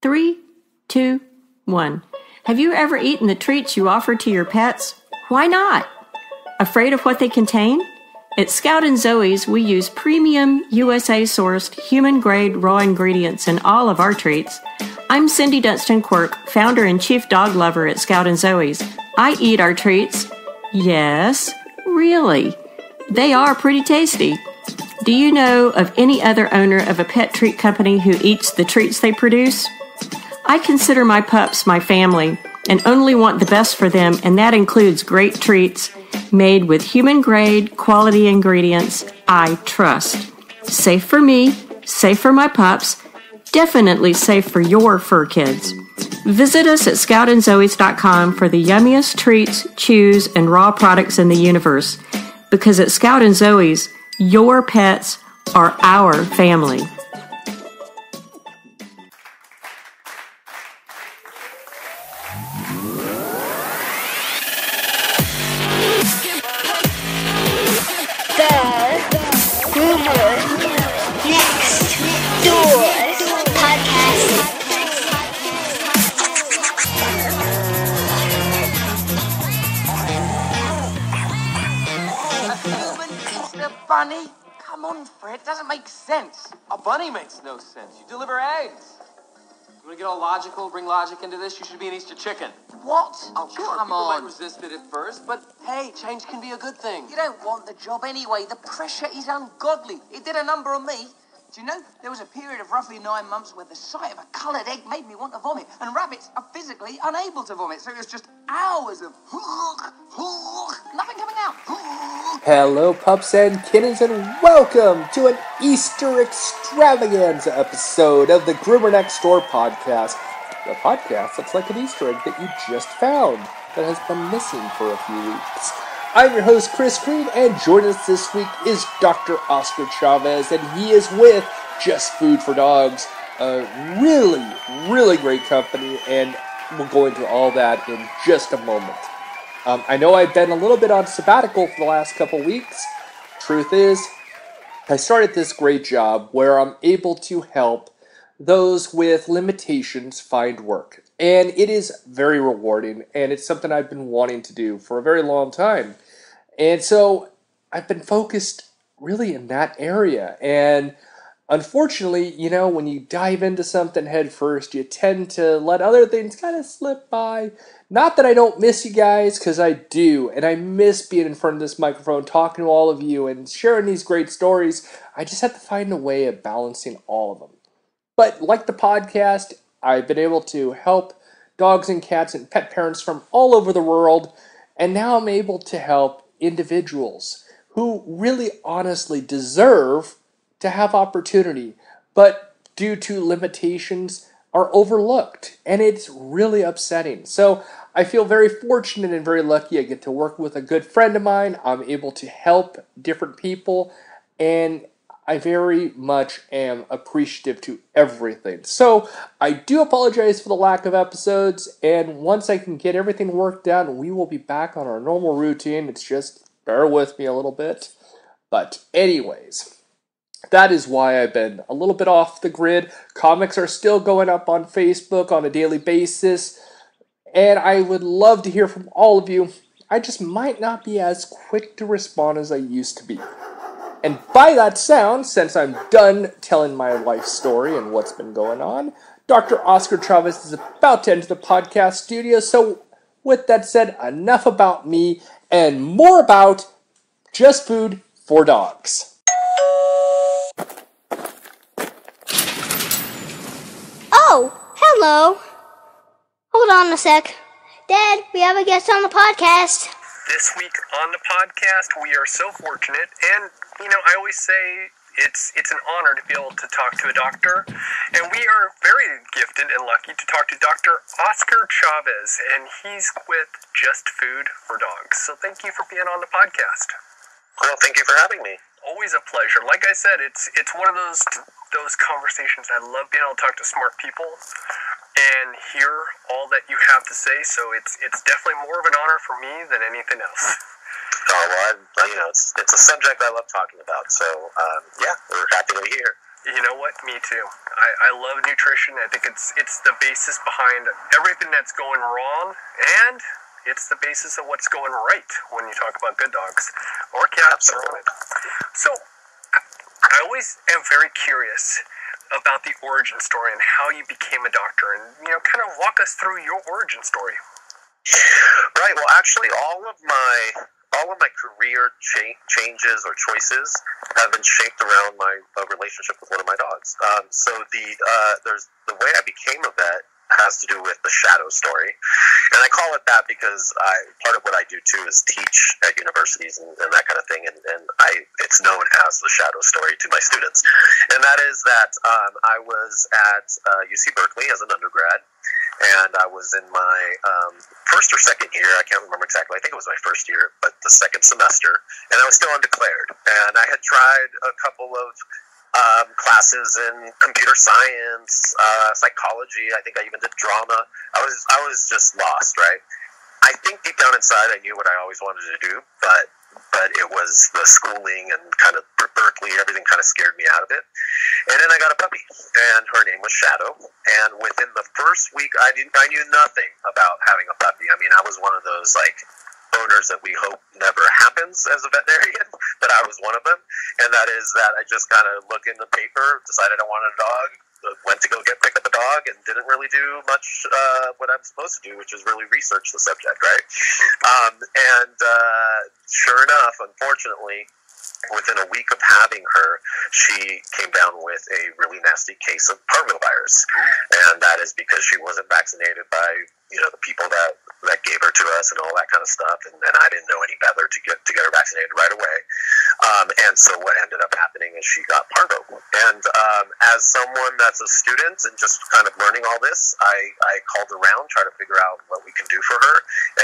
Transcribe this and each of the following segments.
3, 2, 1. Have you ever eaten the treats you offer to your pets? Why not? Afraid of what they contain? At Scout and Zoe's, we use premium USA-sourced, human-grade raw ingredients in all of our treats. I'm Cindy Dunstan-Quirk, founder and chief dog lover at Scout and Zoe's. I eat our treats. Yes, really. They are pretty tasty. Do you know of any other owner of a pet treat company who eats the treats they produce? I consider my pups my family and only want the best for them, and that includes great treats made with human-grade quality ingredients I trust. Safe for me, safe for my pups, definitely safe for your fur kids. Visit us at scoutandzoes.com for the yummiest treats, chews, and raw products in the universe. Because at Scout and Zoe's, your pets are our family. Bunny? Come on, Fred. It doesn't make sense. A bunny makes no sense. You deliver eggs. You want to get all logical, bring logic into this? You should be an Easter chicken. What? Oh, sure. Come People on. might resist it at first, but hey, change can be a good thing. You don't want the job anyway. The pressure is ungodly. It did a number on me. Do you know, there was a period of roughly 9 months where the sight of a coloured egg made me want to vomit, and rabbits are physically unable to vomit, so it was just hours of nothing coming out. Hello, pups and kittens, and welcome to an Easter extravaganza episode of the Groomer Next Door podcast. The podcast that's like an Easter egg that you just found that has been missing for a few weeks. I'm your host, Chris Green, and joining us this week is Dr. Oscar Chavez, and he is with JustFoodForDogs, a really great company, and we'll go into all that in just a moment. I know I've been a little bit on sabbatical for the last couple weeks. Truth is, I started this great job where I'm able to help those with limitations find work. And it is very rewarding, and it's something I've been wanting to do for a very long time. And so I've been focused really in that area. And unfortunately, you know, when you dive into something head first, you tend to let other things kind of slip by. Not that I don't miss you guys, because I do. And I miss being in front of this microphone, talking to all of you, and sharing these great stories. I just have to find a way of balancing all of them. But like the podcast, I've been able to help dogs and cats and pet parents from all over the world, and now I'm able to help individuals who really honestly deserve to have opportunity, but due to limitations are overlooked, and it's really upsetting. So I feel very fortunate and very lucky. I get to work with a good friend of mine. I'm able to help different people, and I very much am appreciative to everything. So I do apologize for the lack of episodes, and once I can get everything worked out, we will be back on our normal routine. It's just bear with me a little bit. But anyways, that is why I've been a little bit off the grid. Comics are still going up on Facebook on a daily basis, and I would love to hear from all of you. I just might not be as quick to respond as I used to be. And by that sound, since I'm done telling my life story and what's been going on, Dr. Oscar Chavez is about to enter the podcast studio. So with that said, enough about me and more about Just Food for Dogs. Oh, hello. Hold on a sec. Dad, we have a guest on the podcast. This week on the podcast, we are so fortunate, and, you know, I always say it's an honor to be able to talk to a doctor, and we are very gifted and lucky to talk to Dr. Oscar Chavez, and he's with Just Food for Dogs. So thank you for being on the podcast. Well, thank you for having me. Always a pleasure. Like I said, it's one of those conversations. I love being able to talk to smart people and hear all that you have to say, so it's definitely more of an honor for me than anything else. Oh, well, it's a subject I love talking about, so, yeah, we're happy to be here. You know what? Me too. I love nutrition. I think it's the basis behind everything that's going wrong, and it's the basis of what's going right when you talk about good dogs or cats. So I always am very curious about the origin story and how you became a doctor, and kind of walk us through your origin story. Right. Well, actually, all of my career changes or choices have been shaped around my relationship with one of my dogs. So there's the way I became a vet has to do with the shadow story, and I call it that because part of what I do too is teach at universities and that kind of thing, and it's known as the shadow story to my students, and that is that I was at UC Berkeley as an undergrad. And I was in my first or second year, I can't remember exactly, I think it was my first year, but the second semester, and I was still undeclared. And I had tried a couple of classes in computer science, psychology, I think I even did drama. I was just lost, right? I think deep down inside I knew what I always wanted to do, but it was the schooling and kind of Berkeley, everything kind of scared me out of it. And then I got a puppy, and her name was Shadow. And within the first week, I knew nothing about having a puppy. I mean, I was one of those owners that we hope never happens as a veterinarian, but I was one of them. And that is that I just kind of looked in the paper, decided I wanted a dog, went to go pick up a dog, and didn't really do much what I'm supposed to do, which is really research the subject, right? Sure enough, unfortunately, within a week of having her, she came down with a really nasty case of parvovirus, and that is because she wasn't vaccinated by the people that gave her to us and all that kind of stuff, and I didn't know any better to get her vaccinated right away. And so what ended up happening is she got parvo. And as someone that's a student and just kind of learning all this, I called around, trying to figure out what we can do for her,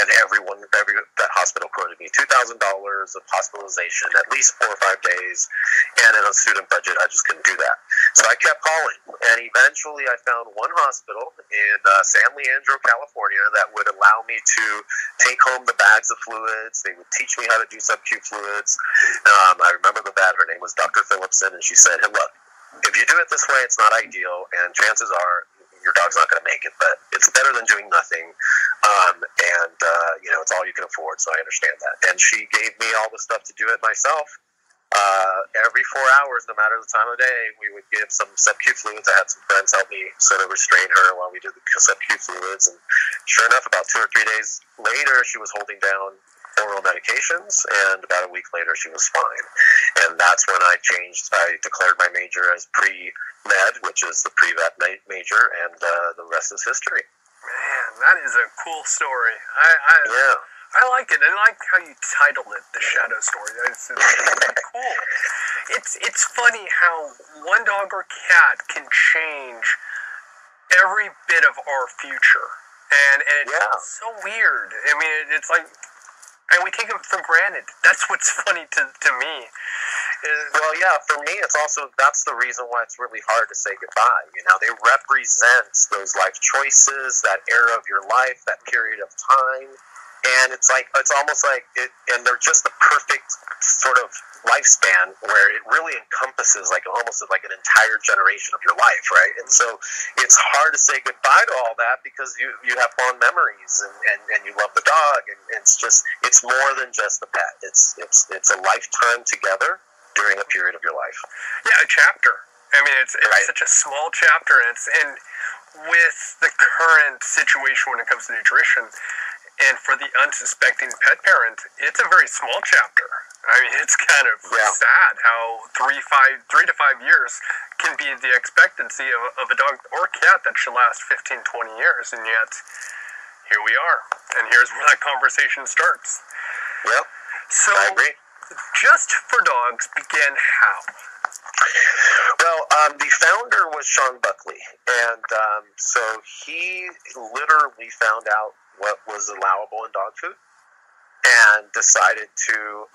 and every vet hospital quoted me $2,000 of hospitalization, at least 4 or 5 days, and in a student budget, I just couldn't do that. So I kept calling, and eventually I found one hospital in San Leandro, California, that would allow me to take home the bags of fluids. They would teach me how to do sub-Q fluids. I remember the vet, her name was Dr. Phillipson, and she said, "Hey, look, if you do it this way, it's not ideal, and chances are your dog's not going to make it, but it's better than doing nothing, it's all you can afford, so I understand that." And she gave me all the stuff to do it myself. Every 4 hours, no matter the time of day, we would give some sub-Q fluids. I had some friends help me sort of restrain her while we did the sub-Q fluids, and sure enough, about 2 or 3 days later, she was holding down oral medications, and about a week later, she was fine. And that's when I declared my major as pre-med, which is the pre-vet major, and the rest is history. Man, that is a cool story. Yeah. I like it. I like how you titled it, The Shadow Story. It's really cool. It's funny how one dog or cat can change every bit of our future. And it's so weird. I mean, it's like, and we take them for granted. That's what's funny to me. Well, yeah, for me, that's the reason why it's really hard to say goodbye. They represent those life choices, that era of your life, that period of time. And it's almost like it, and they're just the perfect sort of lifespan where it really encompasses almost like an entire generation of your life, right? And so it's hard to say goodbye to all that because you have fond memories and you love the dog, and it's more than just the pet. It's a lifetime together during a period of your life. Yeah, a chapter. I mean, it's right. Such a small chapter, and with the current situation when it comes to nutrition. And for the unsuspecting pet parent, it's a very small chapter. I mean, it's kind of sad how 3 to 5 years can be the expectancy of a dog or cat that should last 15, 20 years. And yet, here we are. And here's where that conversation starts. Yep, so, I agree. JustFoodForDogs began how? Well, the founder was Sean Buckley. And so he literally found out what was allowable in dog food and decided to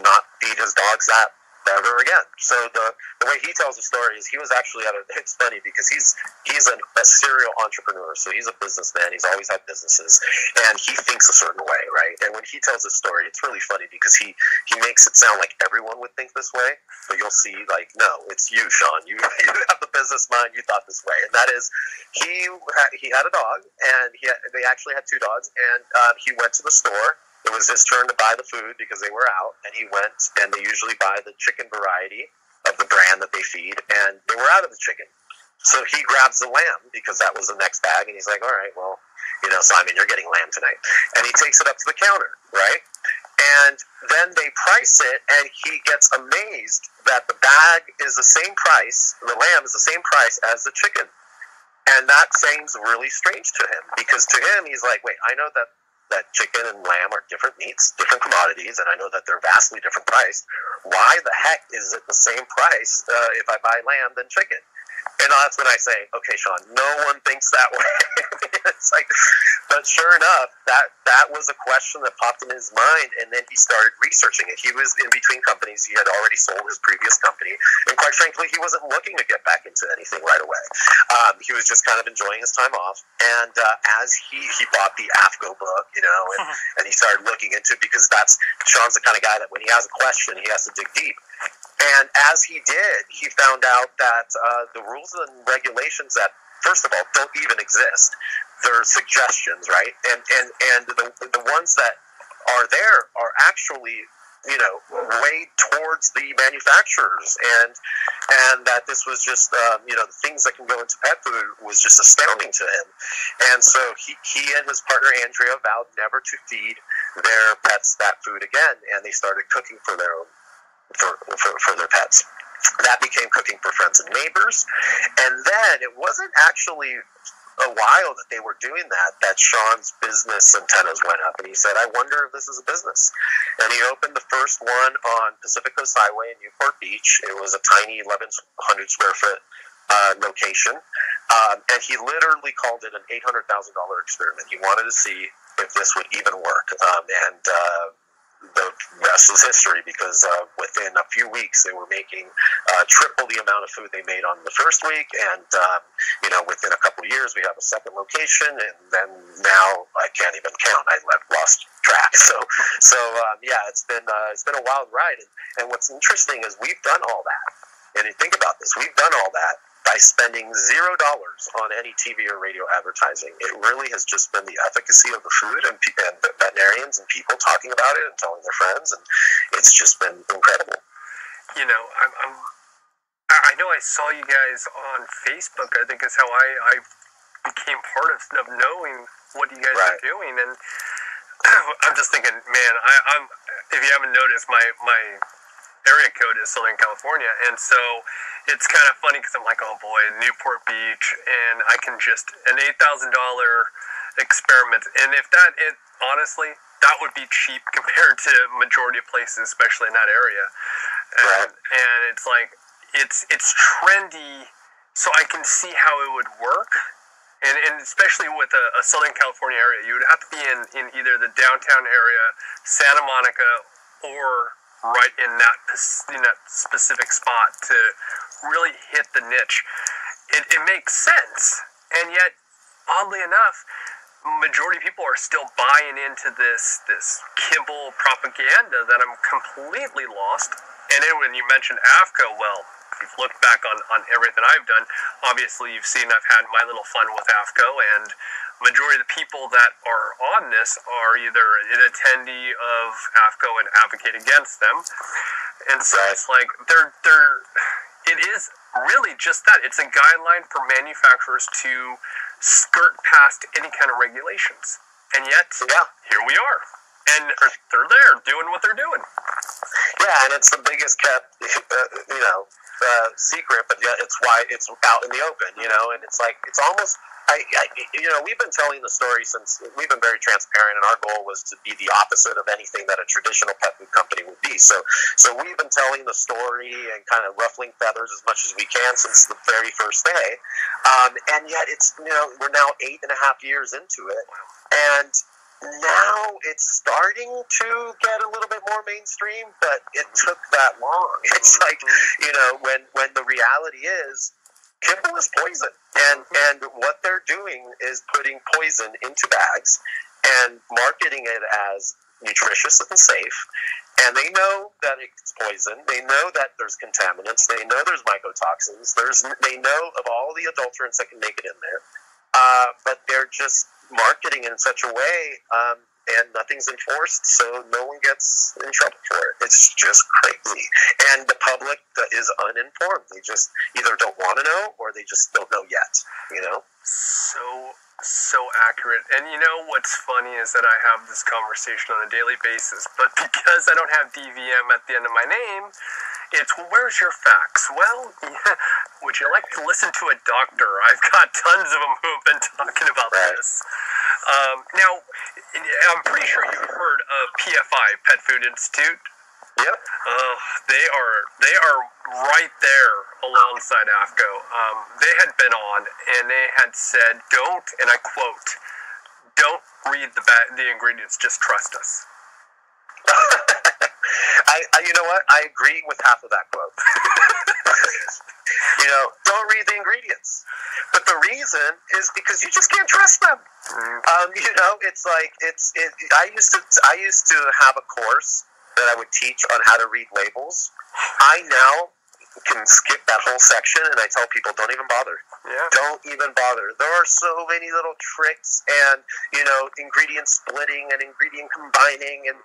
not feed his dogs that ever again. So the way he tells the story is he was actually it's funny because he's a serial entrepreneur, so he's a businessman. He's always had businesses, and he thinks a certain way, right? And when he tells his story, it's really funny because he makes it sound like everyone would think this way, but you'll see, like, no, it's you, Sean. You have the business mind. You thought this way, and that is he had a dog, and they actually had two dogs, and he went to the store. It was his turn to buy the food because they were out, and he went, and they usually buy the chicken variety of the brand that they feed, and they were out of the chicken. So he grabs the lamb because that was the next bag, and he's like, all right, well, Simon, you're getting lamb tonight. And he takes it up to the counter, right? And then they price it, and he gets amazed that the bag is the same price, the lamb is the same price as the chicken. And that seems really strange to him because to him, he's like, wait, I know that chicken and lamb are different meats, different commodities, and I know that they're vastly different priced. Why the heck is it the same price if I buy lamb than chicken? And that's when I say, okay, Sean, no one thinks that way. It's like, but sure enough, that was a question that popped in his mind, and then he started researching it. He was in between companies. He had already sold his previous company, and quite frankly, he wasn't looking to get back into anything right away. He was just kind of enjoying his time off, and as he bought the AFCO book, and he started looking into it because Sean's the kind of guy that when he has a question, he has to dig deep. And as he did, he found out that the rules and regulations that, first of all, don't even exist. They're suggestions, right? And the ones that are there are actually, weighed towards the manufacturers, and that this was just, the things that can go into pet food was just astounding to him. And so he and his partner Andrea vowed never to feed their pets that food again, and they started cooking for their own. For their pets. That became Cooking for Friends and Neighbors. And then it wasn't actually a while that they were doing that Sean's business antennas went up. And he said, I wonder if this is a business. And he opened the first one on Pacific Coast Highway in Newport Beach. It was a tiny 1,100 square foot location. And he literally called it an $800,000 experiment. He wanted to see if this would even work. The rest is history because within a few weeks they were making triple the amount of food they made on the first week, and within a couple of years we have a second location, and then now I can't even count. I've lost track. So it's been a wild ride, and what's interesting is we've done all that. And you think about this, we've done all that by spending $0 on any TV or radio advertising. It really has just been the efficacy of the food and the veterinarians and people talking about it and telling their friends, and it's just been incredible. I know I saw you guys on Facebook. I think is how I became part of knowing what you guys are doing, and I'm just thinking, man, I'm if you haven't noticed, my area code is Southern California, and so it's kind of funny because I'm like, oh boy, Newport Beach, and I can just an $8,000 experiment, and if that is honestly, that would be cheap compared to majority of places, especially in that area, and it's like it's trendy, so I can see how it would work. And especially with a Southern California area, you would have to be in either the downtown area, Santa Monica, or right in that specific spot to really hit the niche. It makes sense, and yet, oddly enough, majority of people are still buying into this kibble propaganda that I'm completely lost. And then when you mentioned AFCO, well, you've looked back on everything I've done. Obviously, you've seen I've had my little fun with AFCO, and majority of the people that are on this are either an attendee of AFCO and advocate against them. And so it's like it is really just that. It's a guideline for manufacturers to skirt past any kind of regulations. And yet, here we are. And they're there doing what they're doing. Yeah, and it's the biggest kept, secret, but yet it's why it's out in the open, and it's like, it's almost, we've been telling the story since, we've been very transparent, and our goal was to be the opposite of anything that a traditional pet food company would be. So we've been telling the story and kind of ruffling feathers as much as we can since the very first day. And yet it's, we're now 8.5 years into it. And now it's starting to get a little bit more mainstream, but it took that long. It's like, when the reality is, kibble is poison, and what they're doing is putting poison into bags and marketing it as nutritious and safe. And they know that it's poison. They know that there's contaminants. They know there's mycotoxins. They know of all the adulterants that can make it in there. But they're just marketing it in such a way, and nothing's enforced, so no one gets in trouble for it. It's just crazy. And the public that is uninformed. They just either don't want to know, or they just don't know yet, So accurate. And what's funny is that I have this conversation on a daily basis, but because I don't have DVM at the end of my name, it's, well, where's your facts? Well, would you like to listen to a doctor? I've got tons of them who have been talking about this. Now, I'm pretty sure you've heard of PFI, Pet Food Institute. Yep. They are right there alongside AFCO. They had been on, and they had said, don't, and I quote, don't read the ingredients, just trust us. You know what? I agree with half of that quote. Don't read the ingredients. But the reason is because you just can't trust them. It's like, I used to have a course that I would teach on how to read labels. I now can skip that whole section, and I tell people, don't even bother. Yeah. Don't even bother. There are so many little tricks and, ingredient splitting and ingredient combining and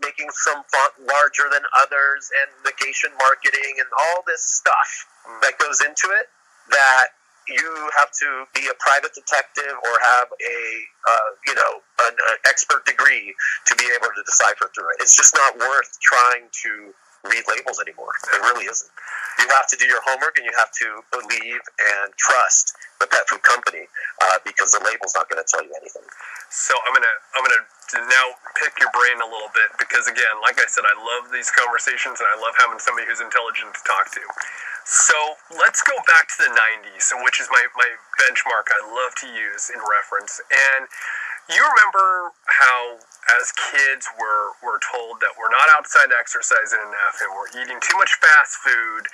making some font larger than others and negation marketing and all this stuff that goes into it, that you have to be a private detective or have an expert degree to be able to decipher through it. It's just not worth trying to read labels anymore. It really isn't. You have to do your homework, and you have to believe and trust the pet food company, because the label's not going to tell you anything. So I'm gonna now pick your brain a little bit, because again, like I said, I love these conversations, and I love having somebody who's intelligent to talk to. So let's go back to the 90s, which is my benchmark I love to use in reference. And you remember how, as kids, we're told that we're not outside exercising enough, and we're eating too much fast food,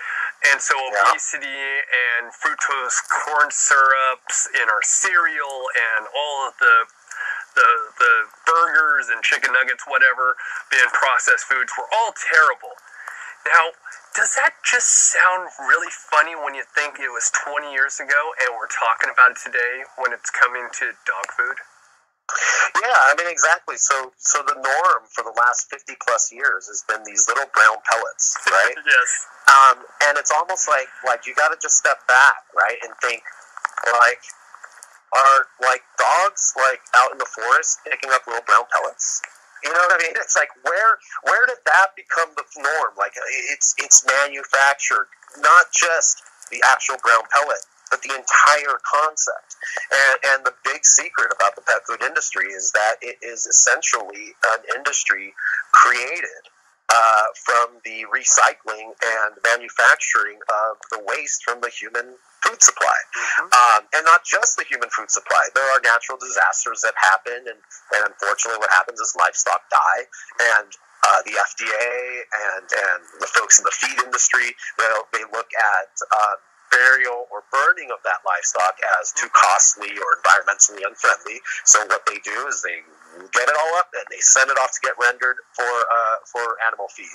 and so obesity and fructose corn syrups in our cereal and all of the burgers and chicken nuggets, whatever, being processed foods, were all terrible. Now, does that just sound really funny when you think it was 20 years ago and we're talking about it today when it's coming to dog food? Yeah, exactly. So the norm for the last 50 plus years has been these little brown pellets, right? Yes. And it's almost like you got to just step back, right, and think, are dogs out in the forest picking up little brown pellets? You know what I mean? It's like, where did that become the norm? It's manufactured, not just the actual brown pellet, but the entire concept. And the big secret about the pet food industry is that it is essentially an industry created from the recycling and manufacturing of the waste from the human food supply. And not just the human food supply. There are natural disasters that happen, and unfortunately what happens is livestock die, and the FDA and the folks in the feed industry, they look at burial or burning of that livestock as too costly or environmentally unfriendly. So what they do is they get it all up and they send it off to get rendered for animal feed.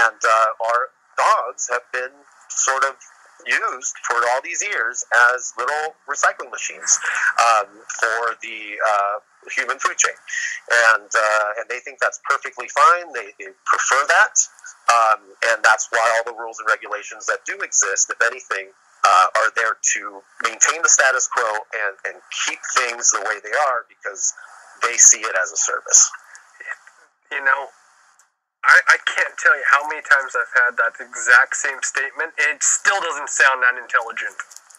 And our dogs have been sort of used for all these years as little recycling machines for the human food chain, and they think that's perfectly fine. They prefer that, and that's why all the rules and regulations that do exist, if anything, are there to maintain the status quo and keep things the way they are, because they see it as a service. I can't tell you how many times I've had that exact same statement. It still doesn't sound that intelligent.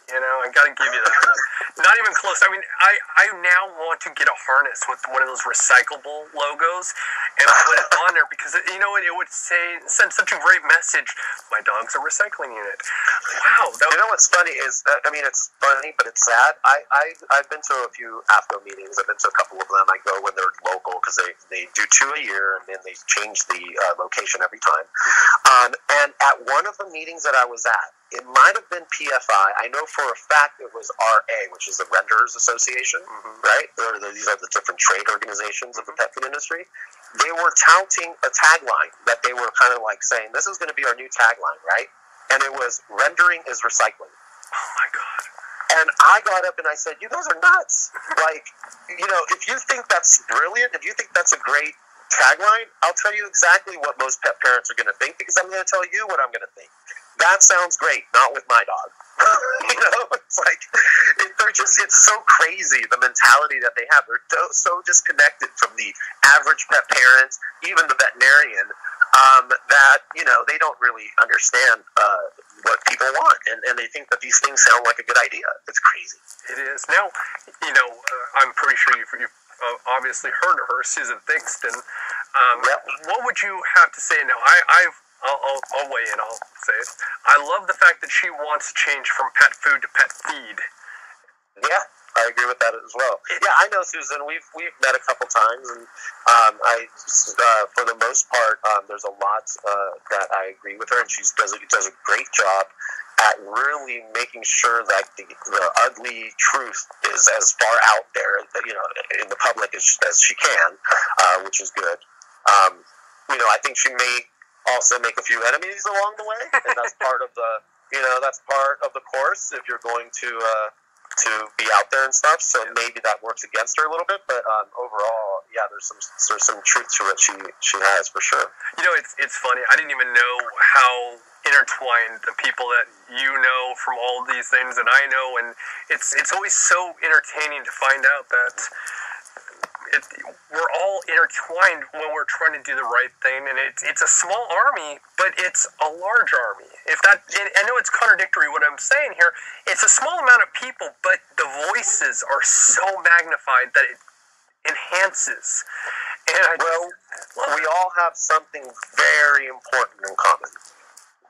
I gotta give you that one. Not even close. I mean, I now want to get a harness with one of those recyclable logos and put it on there because, it would send such a great message. My dog's a recycling unit. Wow. What's funny is, it's funny, but it's sad. I've been to a few AFCO meetings. I've been to a couple of them. I go when they're local because they do 2 a year, and then they change the location every time. And at one of the meetings that I was at, it might have been PFI. I know for a fact it was RA, which is the Renders Association, right? These are the different trade organizations of the pet food industry. They were touting a tagline that they were kind of like saying, this is going to be our new tagline, right? And it was, rendering is recycling. Oh, my God. And I got up and I said, you guys are nuts. Like, if you think that's brilliant, if you think that's a great tagline, I'll tell you exactly what most pet parents are going to think, because I'm going to tell you what I'm going to think. That sounds great, not with my dog. It's like, it's so crazy, the mentality that they have. They're so disconnected from the average pet parent, even the veterinarian, that, they don't really understand what people want. And they think that these things sound like a good idea. It's crazy. It is. Now, I'm pretty sure you've obviously heard of her, Susan Thingston. What would you have to say now? I'll weigh in. I'll say it. I love the fact that she wants to change from pet food to pet feed. Yeah, I agree with that as well. Yeah, I know Susan. We've met a couple times, and for the most part, there's a lot that I agree with her, and she does a great job at really making sure that the ugly truth is as far out there, in the public as she can, which is good. I think she may also make a few enemies along the way, and that's part of the course if you're going to be out there and stuff. So maybe that works against her a little bit, but overall, yeah, there's some truth to it. She has, for sure. It's funny. I didn't even know how intertwined the people that from all these things that I know, and it's always so entertaining to find out that we're all intertwined when we're trying to do the right thing, and it's a small army, but it's a large army. I know it's contradictory what I'm saying here. It's a small amount of people, but the voices are so magnified that it enhances. And we all have something very important in common.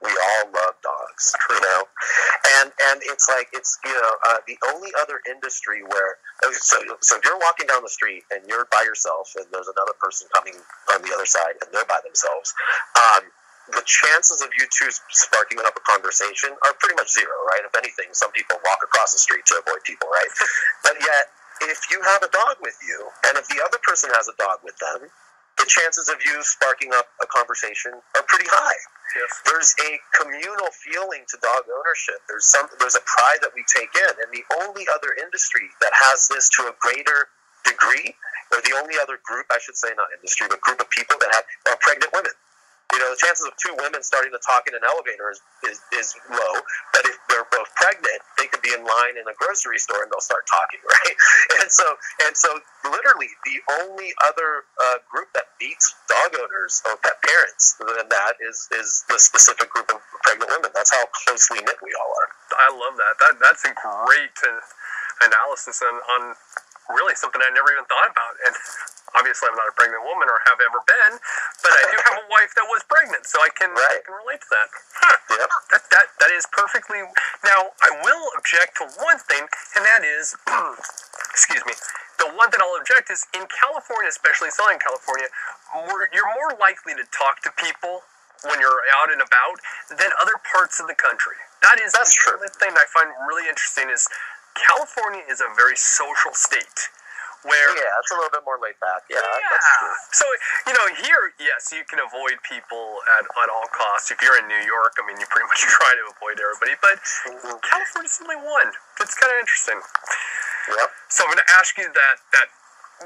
We all love dogs, and it's like, the only other industry where, so if you're walking down the street and you're by yourself and there's another person coming on the other side and they're by themselves, the chances of you two sparking up a conversation are pretty much zero, right? If anything, some people walk across the street to avoid people, right? But yet, if you have a dog with you, and if the other person has a dog with them, the chances of you sparking up a conversation are pretty high. Yes. There's a communal feeling to dog ownership. There's a pride that we take in, and the only other industry that has this to a greater degree, or the only other group, I should say, not industry, but group of people that are pregnant women. The chances of two women starting to talk in an elevator is low, but if they're both pregnant, they could be in line in a grocery store and they'll start talking, right? And so literally the only other group that beats dog owners or pet parents than that is the specific group of pregnant women. That's how closely knit we all are. I love that. That's a great analysis on really something I never even thought about. And obviously I'm not a pregnant woman or have ever been, but I do have a wife that was pregnant, so I can relate to that. Yep. That is perfectly. Now, I will object to one thing, and that is, excuse me, the one that I'll object is, in California, especially Southern California, you're more likely to talk to people when you're out and about than other parts of the country. That's the only thing I find really interesting is California is a very social state. It's a little bit more laid back. Yeah, that's true. So, here, yes, you can avoid people at all costs. If you're in New York, I mean, you pretty much try to avoid everybody. But California's only one. It's kind of interesting. Yep. So I'm going to ask you that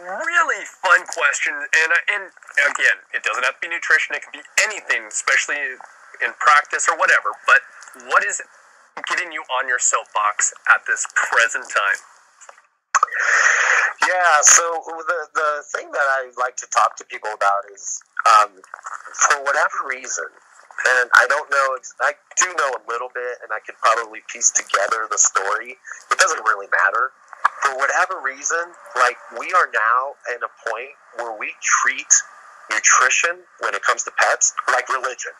really fun question. And again, it doesn't have to be nutrition. It can be anything, especially in practice or whatever. But what is getting you on your soapbox at this present time? Yeah, so the thing that I like to talk to people about is, for whatever reason, And I don't know, I do know a little bit, and I could probably piece together the story. It doesn't really matter. For whatever reason, like, we are now at a point where we treat nutrition when it comes to pets like religion,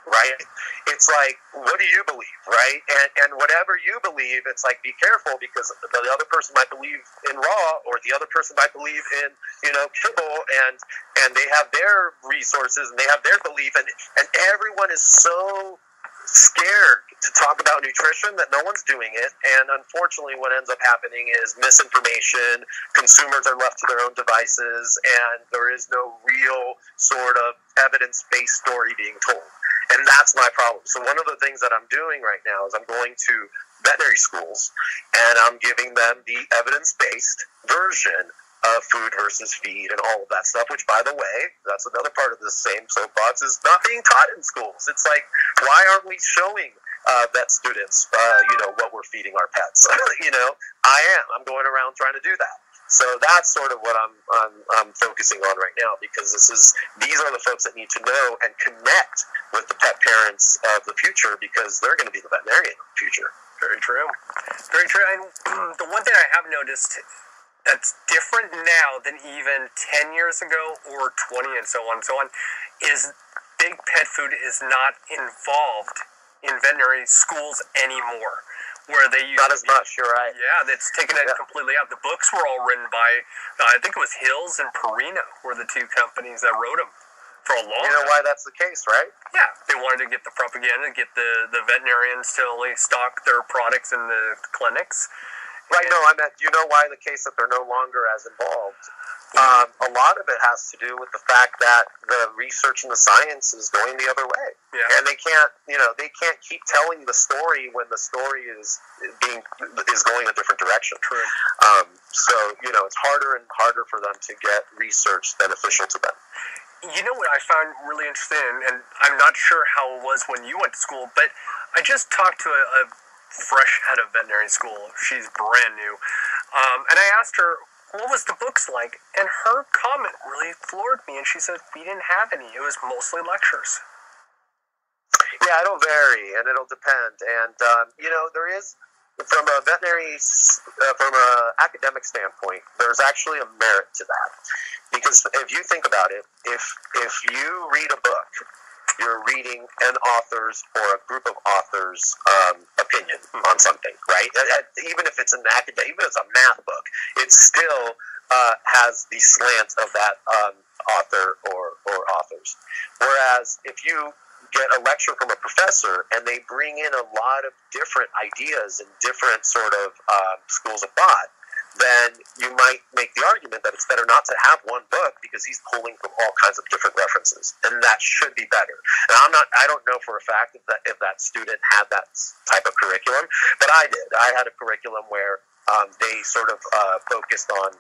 right? It's like, what do you believe, right? And whatever you believe, it's like, be careful, because the other person might believe in raw, or the other person might believe in, kibble, and they have their resources and they have their belief, and everyone is so scared to talk about nutrition that no one's doing it. And unfortunately, what ends up happening is misinformation. Consumers are left to their own devices, and there is no real sort of evidence-based story being told. And that's my problem. So one of the things that I'm doing right now is I'm going to veterinary schools, and I'm giving them the evidence-based version of food versus feed and all of that stuff, which, by the way, that's another part of the same soapbox, is not being taught in schools. It's like, why aren't we showing vet students, what we're feeding our pets? I'm going around trying to do that. So that's sort of what I'm focusing on right now, because these are the folks that need to know and connect with the pet parents of the future, because they're going to be the veterinarian of the future. Very true. Very true. And the one thing I have noticed that's different now than even 10 years ago or 20 and so on, is big pet food is not involved in veterinary schools anymore, where they used not as much. You're right. Yeah, that's taken it completely out. The books were all written by, I think it was Hills and Perino were the two companies that wrote them for a long time. You know why that's the case, right? Yeah, they wanted to get the propaganda, get the veterinarians to only stock their products in the clinics. Right, no, I meant, you know why the case that they're no longer as involved? A lot of it has to do with the fact that the research and the science is going the other way. Yeah. And they can't keep telling the story when the story is going a different direction. True. So, it's harder and harder for them to get research beneficial to them. You know what I found really interesting, and I'm not sure how it was when you went to school, but I just talked to a fresh head of veterinary school. She's brand new. And I asked her, what was the books like? And her comment really floored me. And she said, we didn't have any. It was mostly lectures. Yeah, it'll vary, and it'll depend. And, there is, from a academic standpoint, there's actually a merit to that. Because if you think about it, if you read a book, you're reading an author's or a group of authors' opinion on something, right? Even if it's an academic, even if it's a math book, it still has the slant of that author or authors. Whereas if you get a lecture from a professor and they bring in a lot of different ideas and different sort of schools of thought, then you might make the argument that it's better not to have one book, because he's pulling from all kinds of different references, and that should be better. And I don't know for a fact if that student had that type of curriculum, but I did. I had a curriculum where they sort of focused on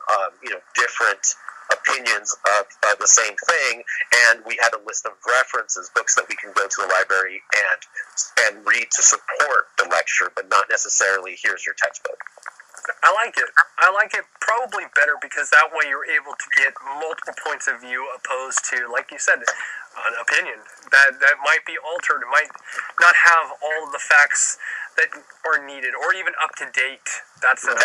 different opinions of the same thing, and we had a list of references, books that we can go to the library and read to support the lecture, but not necessarily here's your textbook. I like it. I like it probably better, because that way you're able to get multiple points of view, opposed to, like you said, an opinion that might be altered. It might not have all of the facts that are needed, or even up to date. That's a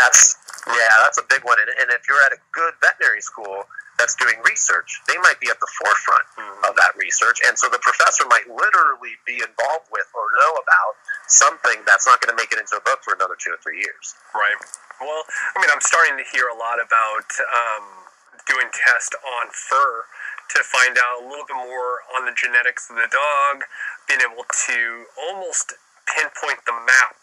big one. And if you're at a good veterinary school that's doing research, they might be at the forefront of that research, and so the professor might literally be involved with or know about something that's not going to make it into a book for another 2 or 3 years. Right. Well, I'm starting to hear a lot about doing tests on fur to find out a little bit more on the genetics of the dog, being able to almost pinpoint the map,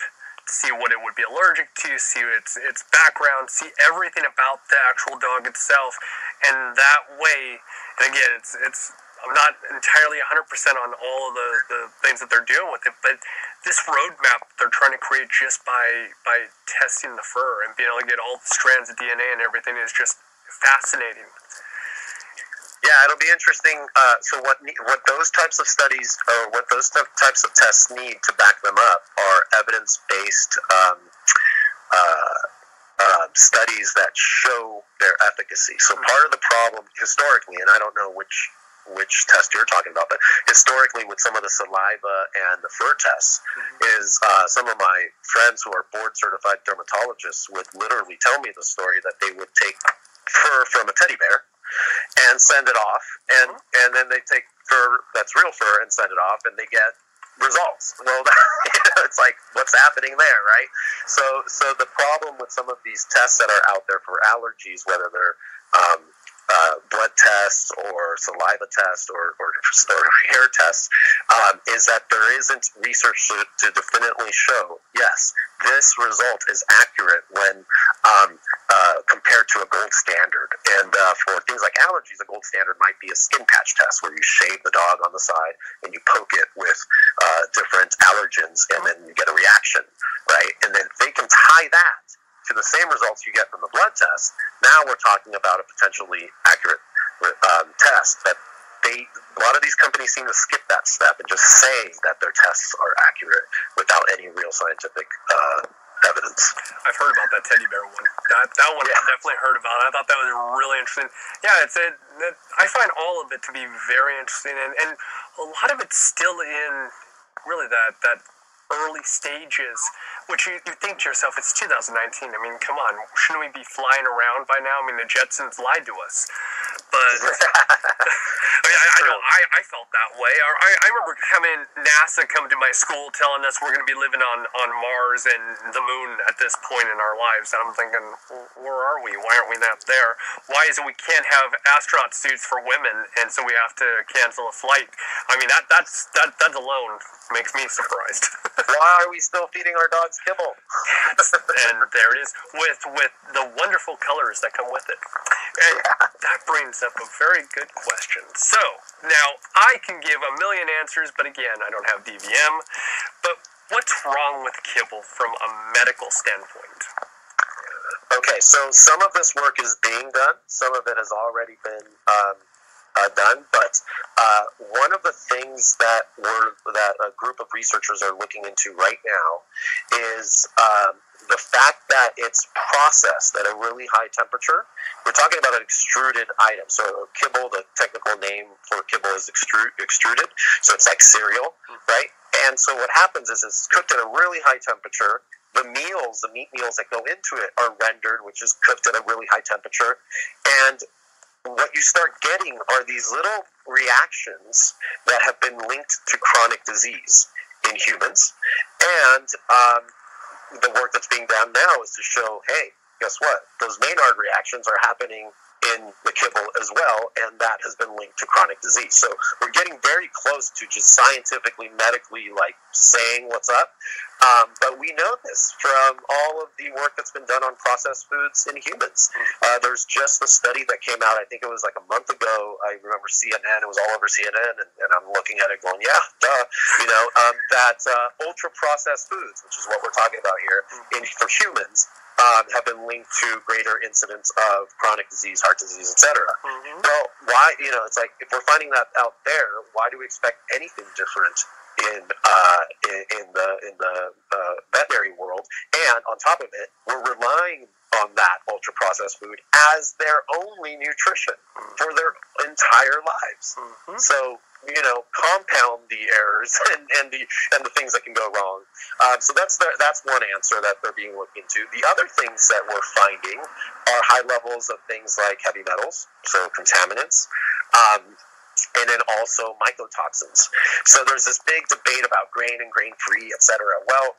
see what it would be allergic to, see its background, see everything about the actual dog itself, and that way, and again, it's I'm not entirely 100% on all of the things that they're doing with it, but this roadmap they're trying to create just by testing the fur and being able to get all the strands of DNA and everything is just fascinating. Yeah, it'll be interesting. So what those types of studies, or what those types of tests need to back them up, are evidence-based studies that show their efficacy. So part of the problem historically, and I don't know which which test you're talking about, but historically with some of the saliva and the fur tests, is some of my friends who are board certified dermatologists would literally tell me the story that they would take fur from a teddy bear and send it off, and then they take fur that's real fur and send it off, and they get results. Well, it's like, what's happening there, right? So the problem with some of these tests that are out there for allergies, whether they're blood tests or saliva tests or hair tests, is that there isn't research to definitely show, yes, this result is accurate when compared to a gold standard. And for things like allergies, a gold standard might be a skin patch test where you shave the dog on the side and you poke it with different allergens, and then you get a reaction, right? And then if they can tie that to the same results you get from the blood test, now we're talking about a potentially accurate test. But a lot of these companies seem to skip that step and just say that their tests are accurate without any real scientific evidence. I've heard about that teddy bear one. That one I've definitely heard about. I thought that was really interesting. Yeah, I find all of it to be very interesting, and a lot of it's still in really that early stages, which you think to yourself, it's 2019. I mean, come on, shouldn't we be flying around by now? I mean, the Jetsons lied to us. But I felt that way. I remember having NASA come to my school telling us we're going to be living on Mars and the moon at this point in our lives. And I'm thinking, where are we? Why aren't we not there? Why is it we can't have astronaut suits for women, and so we have to cancel a flight? I mean, that alone makes me surprised. Why are we still feeding our dogs kibble? And there it is, with the wonderful colors that come with it. And that brings up a very good question. So, now, I can give a million answers, but again, I don't have DVM. But what's wrong with kibble from a medical standpoint? Okay, so some of this work is being done. Some of it has already been done, but one of the things that a group of researchers are looking into right now is the fact that it's processed at a really high temperature. We're talking about an extruded item. So kibble, the technical name for kibble is extruded. So it's like cereal, right? And so what happens is it's cooked at a really high temperature. The meat meals that go into it are rendered, which is cooked at a really high temperature. And what you start getting are these little reactions that have been linked to chronic disease in humans. And the work that's being done now is to show, hey, guess what? Those Maynard reactions are happening in the kibble as well, and that has been linked to chronic disease. So we're getting very close to just scientifically, medically, like, saying what's up. But we know this from all of the work that's been done on processed foods in humans. There's just a study that came out, I think it was like a month ago. I remember CNN, it was all over CNN, and I'm looking at it going, yeah, duh. That ultra-processed foods, which is what we're talking about here, for humans, have been linked to greater incidence of chronic disease, heart disease, etc. Well, why? It's like, if we're finding that out there, why do we expect anything different in the veterinary world? And on top of it, we're relying on that ultra processed food as their only nutrition for their entire lives. So, compound the errors and the things that can go wrong. So that's one answer that they're being looked into. The other things that we're finding are high levels of things like heavy metals, so contaminants, and then also mycotoxins. So there's this big debate about grain and grain-free, etc. Well,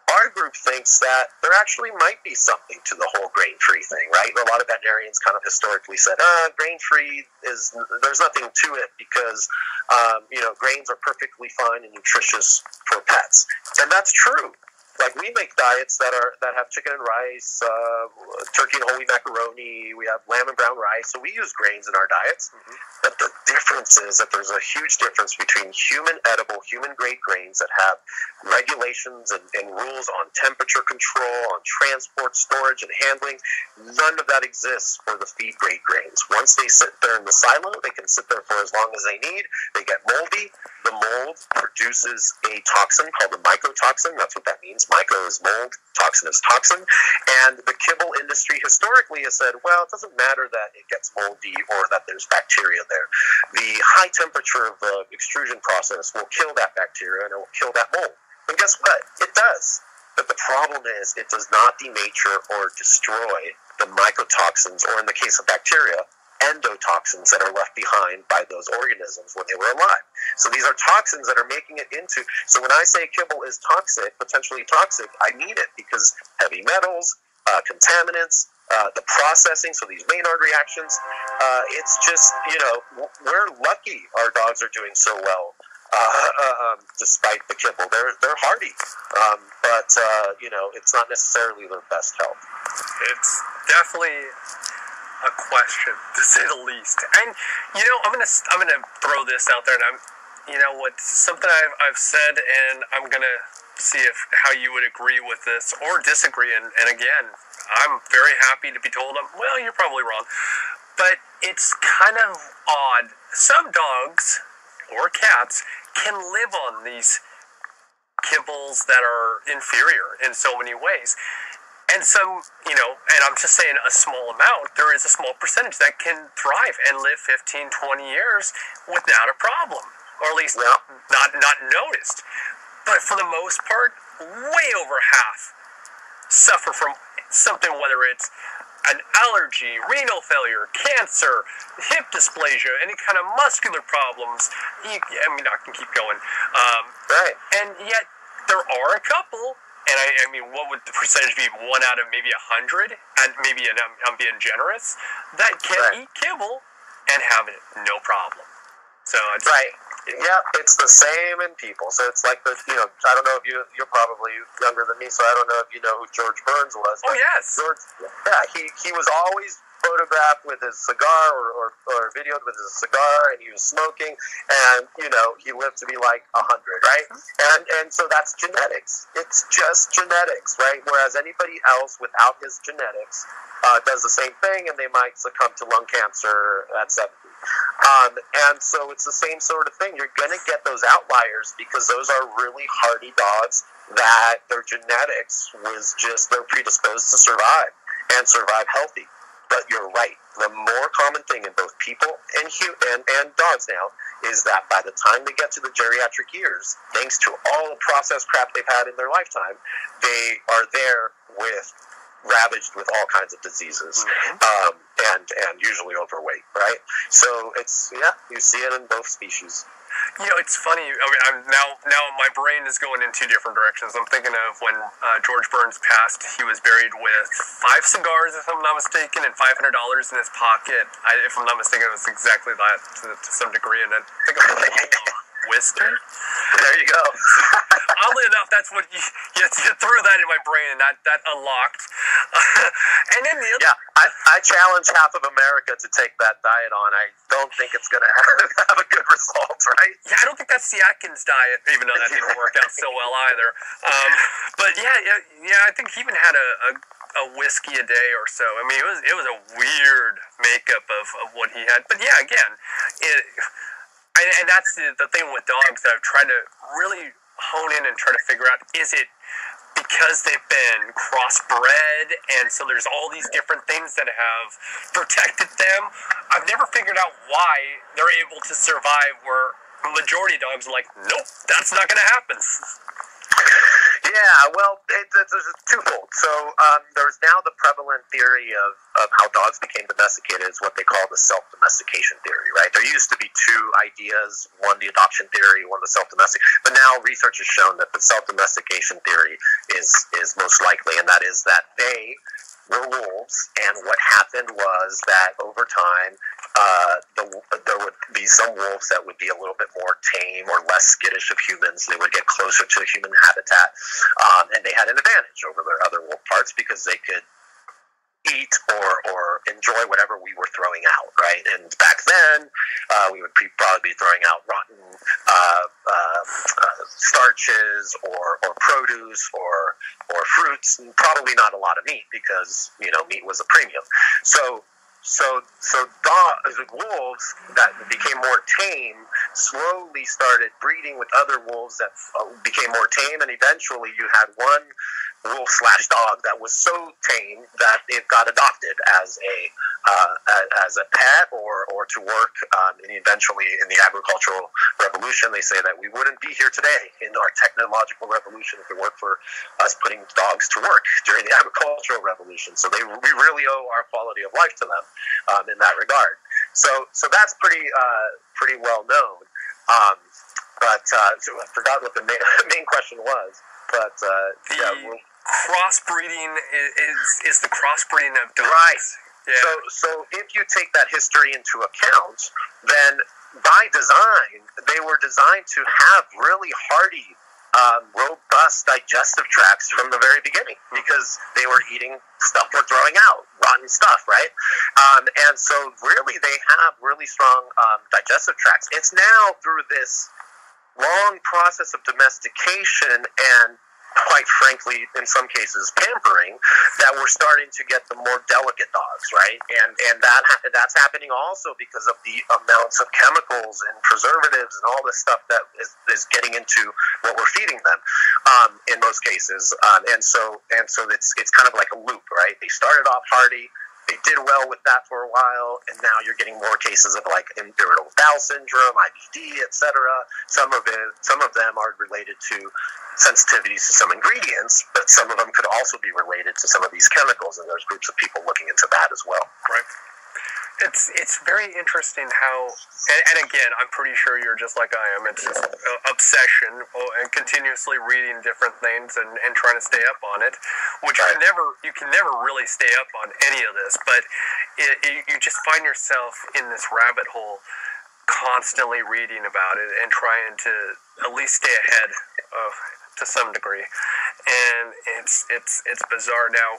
our group thinks that there actually might be something to the whole grain-free thing, right? A lot of veterinarians kind of historically said, grain-free there's nothing to it because, grains are perfectly fine and nutritious for pets. And that's true. Like, we make diets that have chicken and rice, turkey and whole wheat macaroni, we have lamb and brown rice, so we use grains in our diets. But the difference is that there's a huge difference between human edible, human grade grains that have regulations and rules on temperature control, on transport, storage, and handling. None of that exists for the feed grade grains. Once they sit there in the silo, they can sit there for as long as they need. They get moldy. The mold produces a toxin called a mycotoxin. That's what that means. Myco is mold, toxin is toxin. And the kibble industry has historically has said, well, it doesn't matter that it gets moldy or that there's bacteria there. The high temperature of the extrusion process will kill that bacteria and it will kill that mold. And guess what? It does. But the problem is it does not denature or destroy the mycotoxins, or in the case of bacteria, endotoxins that are left behind by those organisms when they were alive. So these are toxins that are making it into, so when I say kibble is toxic, potentially toxic, I mean it because heavy metals, contaminants, the processing, so these Maynard reactions, it's just, we're lucky our dogs are doing so well. Despite the kibble, they're hardy, but it's not necessarily their best health. It's definitely a question, to say the least. And I'm gonna throw this out there, and something I've said, and I'm gonna see how you would agree with this or disagree. And again, I'm very happy to be told well, you're probably wrong, but it's kind of odd. Some dogs or cats can live on these kibbles that are inferior in so many ways. And some, and I'm just saying a small amount, there is a small percentage that can thrive and live 15, 20 years without a problem, or at least not noticed. But for the most part, way over half suffer from something, whether it's an allergy, renal failure, cancer, hip dysplasia, any kind of muscular problems. I can keep going. Right. And yet, there are a couple, and I mean, what would the percentage be? 1 out of maybe 100, and maybe I'm being generous, that can eat kibble and have it no problem. So it's right. Yeah, it's the same in people. So it's like I don't know if you're probably younger than me, so I don't know if you know who George Burns was. Oh yes. George, he was always photographed with his cigar or videoed with his cigar, and he was smoking, and he lived to be like 100, right? And so that's genetics. It's just genetics, right? Whereas anybody else without his genetics does the same thing, and they might succumb to lung cancer at 70. And so it's the same sort of thing. You're going to get those outliers because those are really hardy dogs that their genetics was just, they're predisposed to survive and survive healthy. But you're right. The more common thing in both people and dogs now is that by the time they get to the geriatric years, thanks to all the processed crap they've had in their lifetime, they are there ravaged with all kinds of diseases, and usually overweight, right? So it's, you see it in both species. It's funny. I mean, I'm now my brain is going in two different directions. I'm thinking of when George Burns passed. He was buried with 5 cigars, if I'm not mistaken, and $500 in his pocket. If I'm not mistaken, it was exactly that to some degree. And I think I'm whiskey. There you go. Oddly enough, that's what you threw that in my brain, and that unlocked. And then the other. Yeah, I challenge half of America to take that diet on. I don't think it's going to have a good result, right? Yeah, I don't think that's the Atkins diet, even though that didn't work out so well either. But yeah, I think he even had a whiskey a day or so. I mean, it was a weird makeup of what he had. But yeah, again, and that's the thing with dogs that I've tried to really hone in and try to figure out, is it because they've been crossbred and so there's all these different things that have protected them? I've never figured out why they're able to survive where the majority of dogs are like, nope, that's not going to happen. Yeah, well, it's twofold. So there's now the prevalent theory of how dogs became domesticated is what they call the self-domestication theory, right? There used to be 2 ideas, one the adoption theory, one the self-domestication, but now research has shown that the self-domestication theory is most likely, and that is that they were wolves, and what happened was that over time, there would be some wolves that would be a little bit more tame or less skittish of humans. They would get closer to a human habitat, and they had an advantage over their other wolf parts because they could eat or enjoy whatever we were throwing out, right? And back then, we would probably be throwing out rotten starches or produce or fruits, and probably not a lot of meat because meat was a premium. So wolves that became more tame slowly started breeding with other wolves that became more tame, and eventually you had one wolf/dog that was so tame that it got adopted as a pet or to work. And eventually, in the agricultural revolution, they say that we wouldn't be here today in our technological revolution if it weren't for us putting dogs to work during the agricultural revolution. So we really owe our quality of life to them in that regard. So that's pretty well known. So I forgot what the main question was. But crossbreeding is the crossbreeding of dogs. Right. Yeah. So if you take that history into account, then by design, they were designed to have really hardy, robust digestive tracts from the very beginning, because they were eating stuff we're throwing out, rotten stuff, right? And so really they have really strong digestive tracts. It's now through this long process of domestication and, quite frankly, in some cases, pampering, that we're starting to get the more delicate dogs, right? And that's happening also because of the amounts of chemicals and preservatives and all this stuff that is getting into what we're feeding them in most cases. And so it's kind of like a loop, right? They started off hardy. They did well with that for a while, and now you're getting more cases of like irritable bowel syndrome, IBD, etc. Some of them are related to sensitivities to some ingredients, but some of them could also be related to some of these chemicals, and there's groups of people looking into that as well. Right. It's very interesting how, and again, I'm pretty sure you're just like I am. It's just obsession and continuously reading different things and trying to stay up on it, which Right. you can never really stay up on any of this, but you just find yourself in this rabbit hole constantly reading about it and trying to at least stay ahead to some degree. And it's bizarre. Now,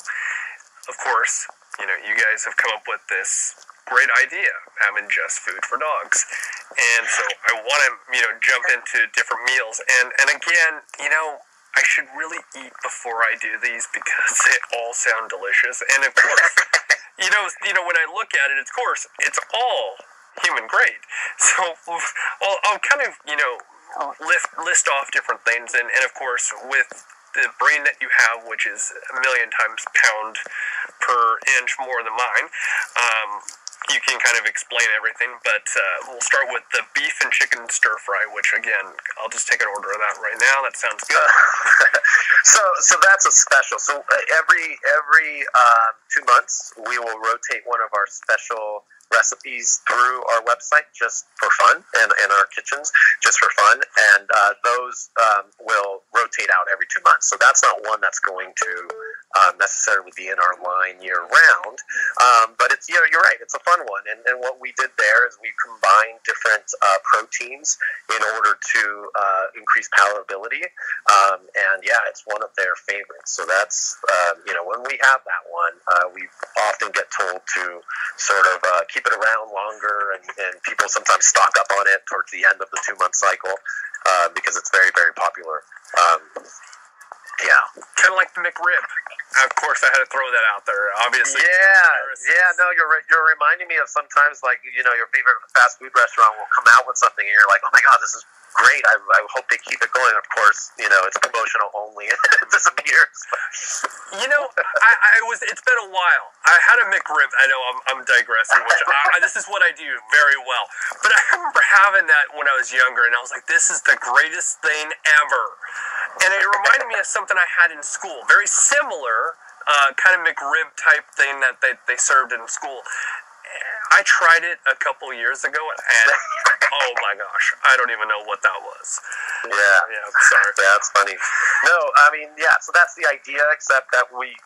of course, you guys have come up with this great idea, having Just Food for Dogs. And so I want to, jump into different meals. And again, I should really eat before I do these because they all sound delicious. And of course, when I look at it, of course, it's all human grade. So I'll kind of, list off different things. And of course, with the brain that you have, which is 1 million times pound per inch more than mine, you can kind of explain everything, but we'll start with the beef and chicken stir fry, which again, I'll just take an order of that right now. That sounds good. So that's a special. So every 2 months, we will rotate one of our special recipes through our website just for fun, and our kitchens just for fun, and those will rotate out every 2 months. So that's not one that's going to necessarily be in our line year round, but it's you're right, it's a fun one. And what we did there is we combined different proteins in order to increase palatability, and it's one of their favorites. So that's when we have that one, we often get told to sort of keep it around longer, and people sometimes stock up on it towards the end of the 2 month cycle because it's very, very popular. Kind of like the McRib. Of course, I had to throw that out there. Obviously. No, you're reminding me of sometimes, like, your favorite fast food restaurant will come out with something and you're like, oh my God, this is great. I hope they keep it going. Of course, it's promotional only. It disappears. It's been a while. I had a McRib. I know I'm digressing, which this is what I do very well. But I remember having that when I was younger, and I was like, this is the greatest thing ever. And it reminded me of something I had in school. Very similar kind of McRib type thing that they served in school. I tried it a couple years ago, and oh my gosh, I don't even know what that was. Sorry. That's funny. No, so that's the idea, except that we,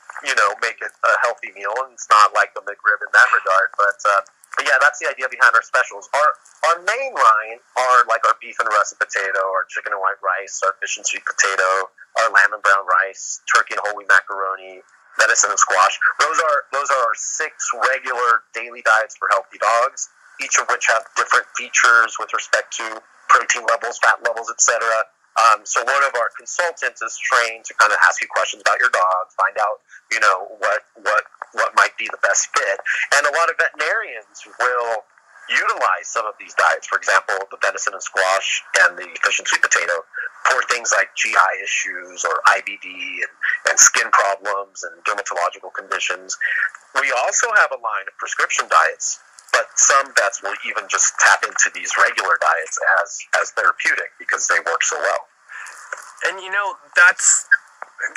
make it a healthy meal, and it's not like the McRib in that regard, but that's the idea behind our specials. Our main line are like our beef and russet potato, our chicken and white rice, our fish and sweet potato, our lamb and brown rice, turkey and whole wheat macaroni, venison and squash. Those are our 6 regular daily diets for healthy dogs, each of which have different features with respect to protein levels, fat levels, etc. So one of our consultants is trained to kind of ask you questions about your dog, find out, what might be the best fit. And a lot of veterinarians will utilize some of these diets. For example, the venison and squash and the fish and sweet potato for things like GI issues or IBD and skin problems and dermatological conditions. We also have a line of prescription diets, but some vets will even just tap into these regular diets as therapeutic because they work so well. And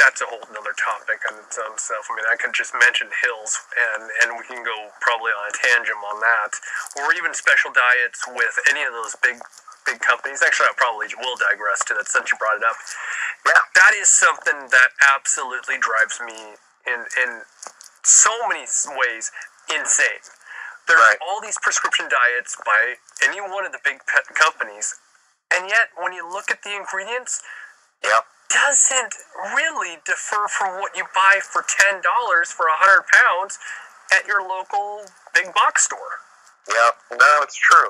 that's a whole nother topic on its own self. I mean, I could just mention hills, and we can go probably on a tangent on that, or even special diets with any of those big companies. Actually, I probably will digress to that since you brought it up. Yeah. That is something that absolutely drives me in so many ways insane. There's all these prescription diets by any one of the big pet companies, and yet when you look at the ingredients, doesn't really differ from what you buy for $10 for 100 pounds at your local big box store. Yeah, no, it's true.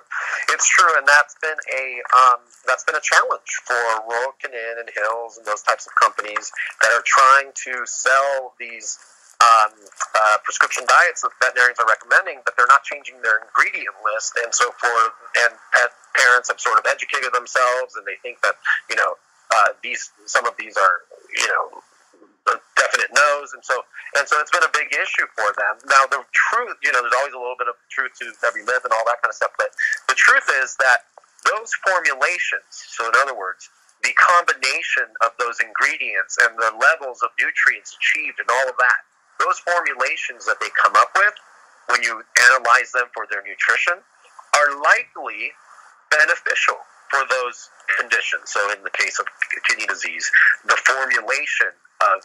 It's true, and that's been a challenge for Royal Canin and Hills and those types of companies that are trying to sell these prescription diets that veterinarians are recommending, but they're not changing their ingredient list, and pet parents have sort of educated themselves, and they think that some of these are definite no's, and so it's been a big issue for them. Now the truth, there's always a little bit of truth to every myth and all that kind of stuff, but the truth is that those formulations, so in other words, the combination of those ingredients and the levels of nutrients achieved and all of that, those formulations that they come up with, when you analyze them for their nutrition, are likely beneficial for those conditions. So in the case of kidney disease, the formulation of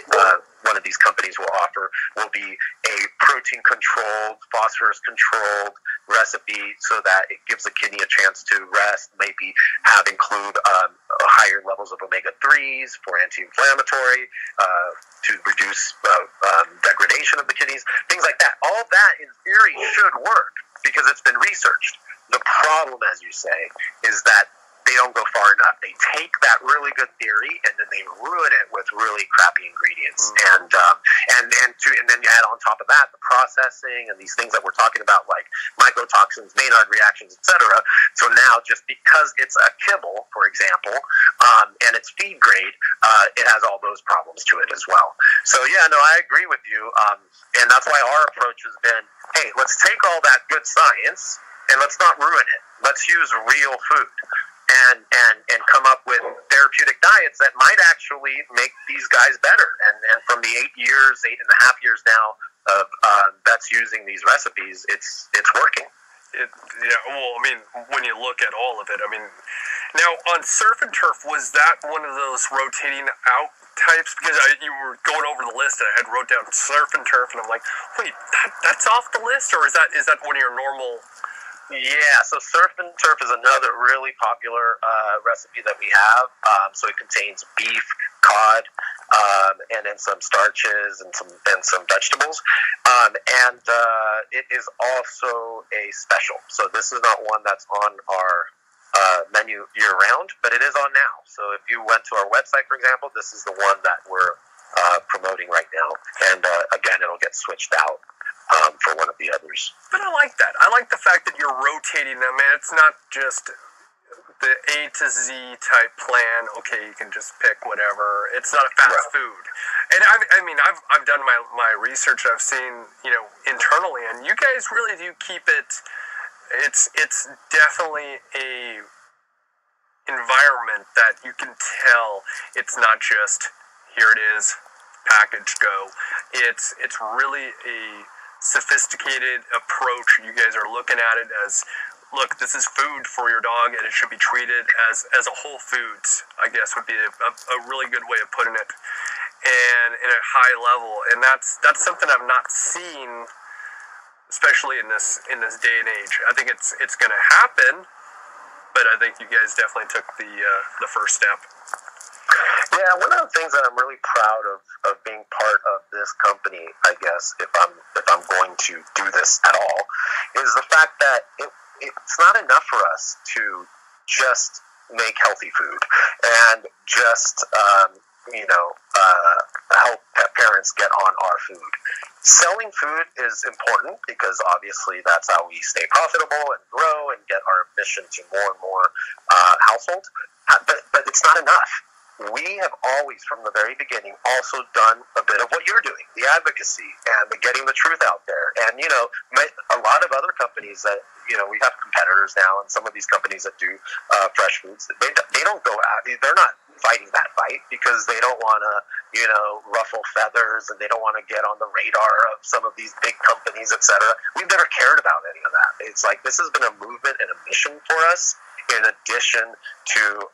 what one of these companies will offer will be a protein-controlled, phosphorus-controlled recipe so that it gives the kidney a chance to rest, maybe include higher levels of omega-3s for anti-inflammatory, to reduce degradation of the kidneys, things like that. All that, in theory, should work because it's been researched. The problem, as you say, is that they don't go far enough. They take that really good theory and then they ruin it with really crappy ingredients. And then you add on top of that the processing and these things that we're talking about, like mycotoxins, Maynard reactions, etc. So now, just because it's a kibble, for example, and it's feed grade, it has all those problems to it as well. So yeah, no, I agree with you, and that's why our approach has been, hey, let's take all that good science and let's not ruin it. Let's use real food and come up with therapeutic diets that might actually make these guys better. And from the 8.5 years now of vets using these recipes, it's working. When you look at all of it, now on surf and turf, was that one of those rotating out types? Because you were going over the list and I had wrote down surf and turf, and I'm like, wait, that's off the list, or is that one of your normal? Yeah, so surf and turf is another really popular recipe that we have. So it contains beef, cod, and then some starches and some vegetables. It is also a special. So this is not one that's on our menu year-round, but it is on now. So if you went to our website, for example, this is the one that we're promoting right now. And again, it'll get switched out for one of the others. But I like that. I like the fact that you're rotating them, and it's not just the A to Z type plan. Okay, you can just pick whatever. It's not a fast food. And I've done my research. I've seen internally, and you guys really do keep it. It's definitely a environment that you can tell it's not just here it is, package go. It's really a sophisticated approach. You guys are looking at it as, look, this is food for your dog, and it should be treated as a whole foods, I guess would be a really good way of putting it, and in a high level. And that's something I've not seen, especially in this day and age. I think it's going to happen, but I think you guys definitely took the first step. Yeah, one of the things that I'm really proud of being part of this company, I guess, if I'm going to do this at all, is the fact that it's not enough for us to just make healthy food and just help pet parents get on our food. Selling food is important because obviously that's how we stay profitable and grow and get our mission to more and more households. But it's not enough. We have always, from the very beginning, also done a bit of what you're doing, the advocacy and the getting the truth out there. And, a lot of other companies that, we have competitors now, and some of these companies that do fresh foods, they don't go out, they're not fighting that fight because they don't want to, ruffle feathers, and they don't want to get on the radar of some of these big companies, etc. We've never cared about any of that. It's like this has been a movement and a mission for us in addition to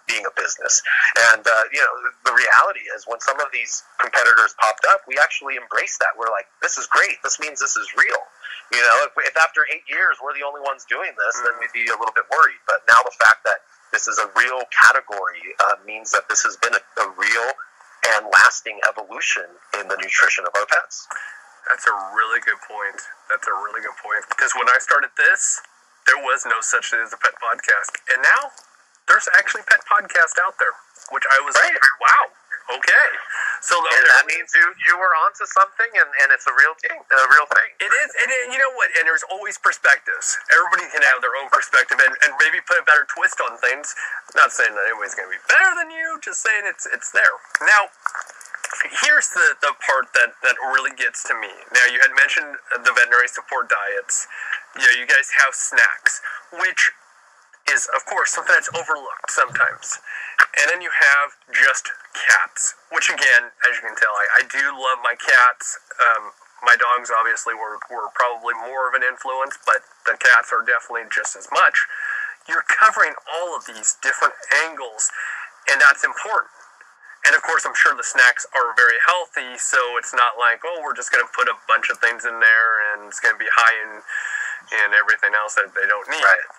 being a business. And, the reality is when some of these competitors popped up, we actually embraced that. We're like, this is great. This means this is real. If after 8 years we're the only ones doing this, then we'd be a little bit worried. But now the fact that this is a real category means that this has been a real and lasting evolution in the nutrition of our pets. That's a really good point. Because when I started this, there was no such thing as a pet podcast. And now there's actually pet podcast out there, which I was like, wow, okay. So and that means you were onto something, and it's a real thing. It is, and you know what? And there's always perspectives. Everybody can have their own perspective, and maybe put a better twist on things. Not saying that anybody's going to be better than you, just saying it's there. Now, here's the part that really gets to me. Now, you had mentioned the veterinary support diets. You guys have snacks, which is, of course, something that's overlooked sometimes. And then you have just cats, which, again, as you can tell, I do love my cats. My dogs, obviously, were probably more of an influence, but the cats are definitely just as much. You're covering all of these different angles, and that's important. And, of course, I'm sure the snacks are very healthy, so it's not like, oh, we're just going to put a bunch of things in there, and it's going to be high in everything else that they don't need. Right.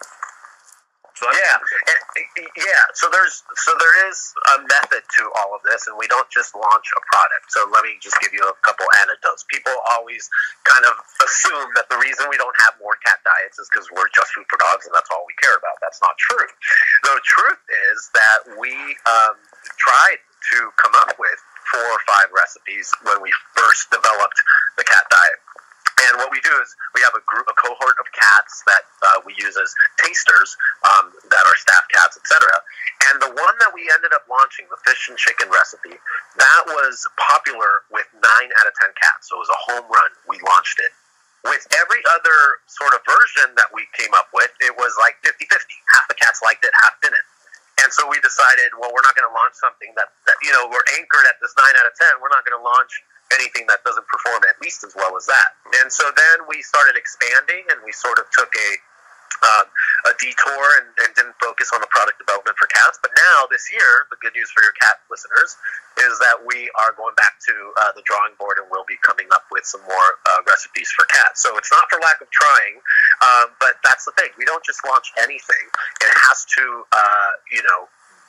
So So there is a method to all of this, and we don't just launch a product. So let me just give you a couple anecdotes. People always kind of assume that the reason we don't have more cat diets is because we're just food for dogs, and that's all we care about. That's not true. The truth is that we tried to come up with 4 or 5 recipes when we first developed the cat diet. And what we do is we have a cohort of cats that we use as tasters that are staff cats, etc. And the one that we ended up launching, the fish and chicken recipe, that was popular with 9 out of 10 cats. So it was a home run. We launched it. With every other sort of version that we came up with, it was like 50-50. Half the cats liked it, half didn't. And so we decided, well, we're not going to launch something that we're anchored at this 9 out of 10. We're not going to launch anything that doesn't perform at least as well as that. And so then we started expanding, and we sort of took a detour and didn't focus on the product development for cats. But now, this year, the good news for your cat listeners is that we are going back to the drawing board, and we'll be coming up with some more recipes for cats. So it's not for lack of trying, but that's the thing. We don't just launch anything. It has to,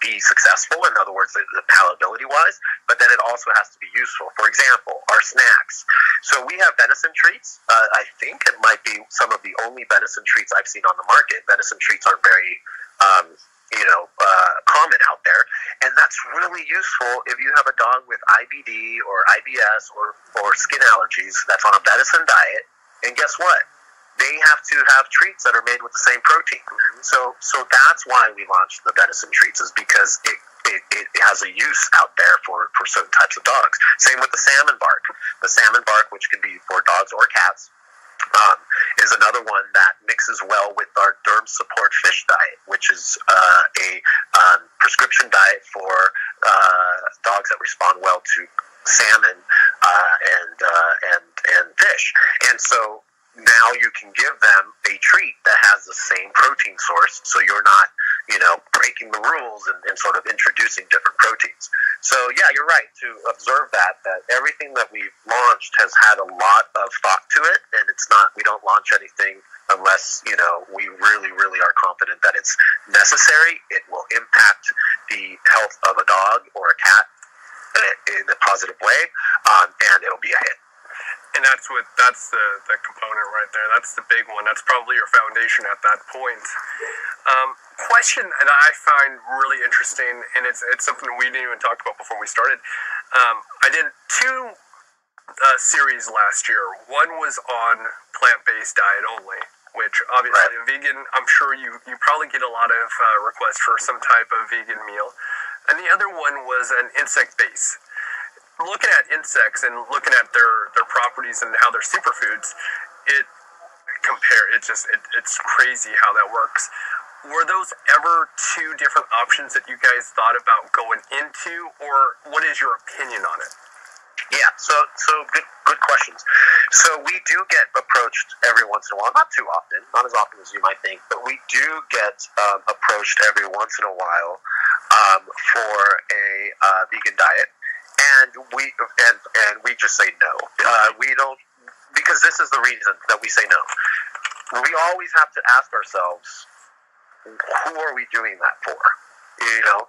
be successful, in other words, the palatability-wise, but then it also has to be useful. For example, our snacks. So we have venison treats. I think it might be some of the only venison treats I've seen on the market. Venison treats aren't very, common out there, and that's really useful if you have a dog with IBD or IBS or skin allergies that's on a venison diet, and guess what? They have to have treats that are made with the same protein. So that's why we launched the venison treats, is because it has a use out there for certain types of dogs. Same with the salmon bark. The salmon bark, which can be for dogs or cats, is another one that mixes well with our derm support fish diet, which is a prescription diet for dogs that respond well to salmon and fish. And so now you can give them a treat that has the same protein source, so you're not, breaking the rules and sort of introducing different proteins. So, yeah, you're right to observe that everything that we've launched has had a lot of thought to it, and we don't launch anything unless, we really, really are confident that it's necessary, it will impact the health of a dog or a cat in a positive way, and it'll be a hit. And that's the component right there. That's the big one. That's probably your foundation at that point. Question that I find really interesting, and it's something we didn't even talk about before we started. I did 2 series last year. One was on plant-based diet only, which obviously a vegan, I'm sure you probably get a lot of requests for some type of vegan meal. And the other one was an insect base. Looking at insects and looking at their properties and how they're superfoods, it's crazy how that works. Were those ever two different options that you guys thought about going into, or what is your opinion on it? Yeah, so good questions. So we do get approached every once in a while, not too often, not as often as you might think, but we do get approached every once in a while for a vegan diet, and we just say no. We don't, because this is the reason that we say no. We always have to ask ourselves, who are we doing that for? You know,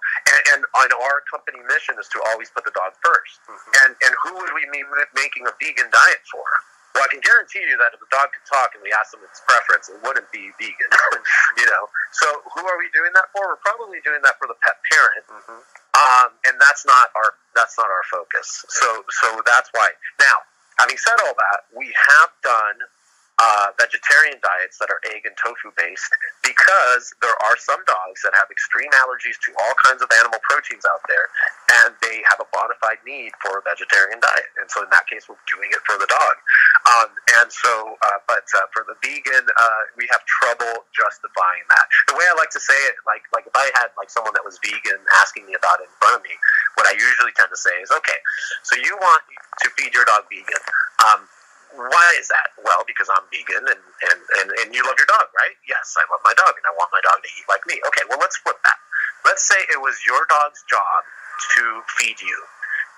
and our company mission is to always put the dog first. And who would we be making a vegan diet for? Well, I can guarantee you that if the dog could talk and we asked him its preference, it wouldn't be vegan. You know, so who are we doing that for? We're probably doing that for the pet parent, and that's not our focus. So that's why. Now, having said all that, we have done vegetarian diets that are egg and tofu based, because there are some dogs that have extreme allergies to all kinds of animal proteins out there, and they have a bona fide need for a vegetarian diet. And so in that case, we're doing it for the dog. But for the vegan, we have trouble justifying that. The way I like to say it, like if I had like someone that was vegan asking me about it in front of me, what I usually tend to say is, okay, so you want to feed your dog vegan. Why is that? Well, because I'm vegan and you love your dog, right? Yes, I love my dog and I want my dog to eat like me. Okay, well, let's flip that. Let's say it was your dog's job to feed you.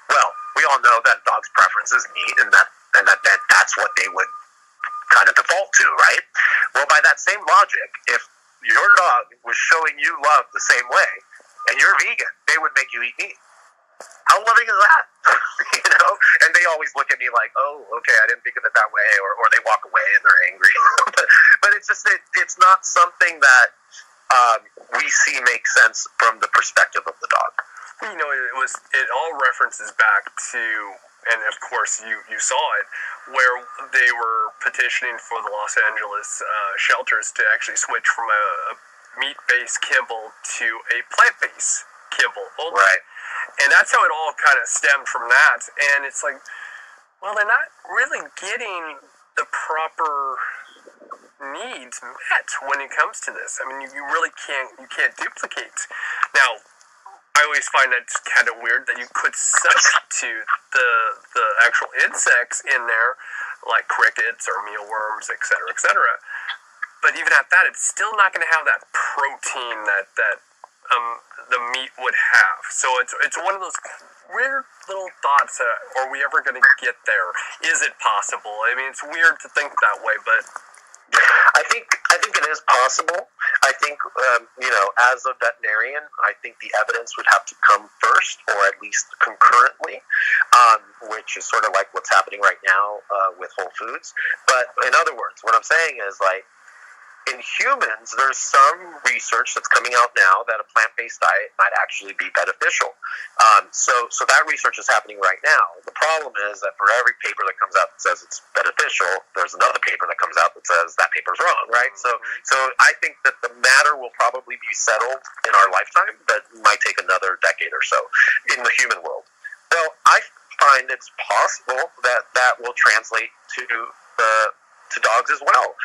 Well, we all know that dog's preference is meat, and that's what they would kind of default to, right? Well, by that same logic, if your dog was showing you love the same way and you're vegan, they would make you eat meat. How loving is that? You know? And they always look at me like, oh, okay, I didn't think of it that way, or they walk away and they're angry. but it's just, it's not something that we see make sense from the perspective of the dog. You know, it all references back to, and of course you saw it, where they were petitioning for the Los Angeles shelters to actually switch from a meat-based kibble to a plant-based kibble. Right. And that's how it all kind of stemmed from that. And it's like, well, they're not really getting the proper needs met when it comes to this. I mean, you really can't duplicate. Now, I always find that kind of weird that you could substitute the actual insects in there, like crickets or mealworms, et cetera, but even at that, it's still not going to have that protein that the meat would have. So it's one of those weird little thoughts that, are we ever going to get there? Is it possible? I mean, it's weird to think that way, but I think it is possible. I think, as a veterinarian, I think the evidence would have to come first, or at least concurrently, which is sort of like what's happening right now with Whole Foods. But in other words, what I'm saying is, like, in humans, there's some research that's coming out now that a plant-based diet might actually be beneficial. So that research is happening right now. The problem is that for every paper that comes out that says it's beneficial, there's another paper that comes out that says that paper's wrong, right? So I think that the matter will probably be settled in our lifetime, but might take another decade or so in the human world. Well, I find it's possible that will translate to dogs as well.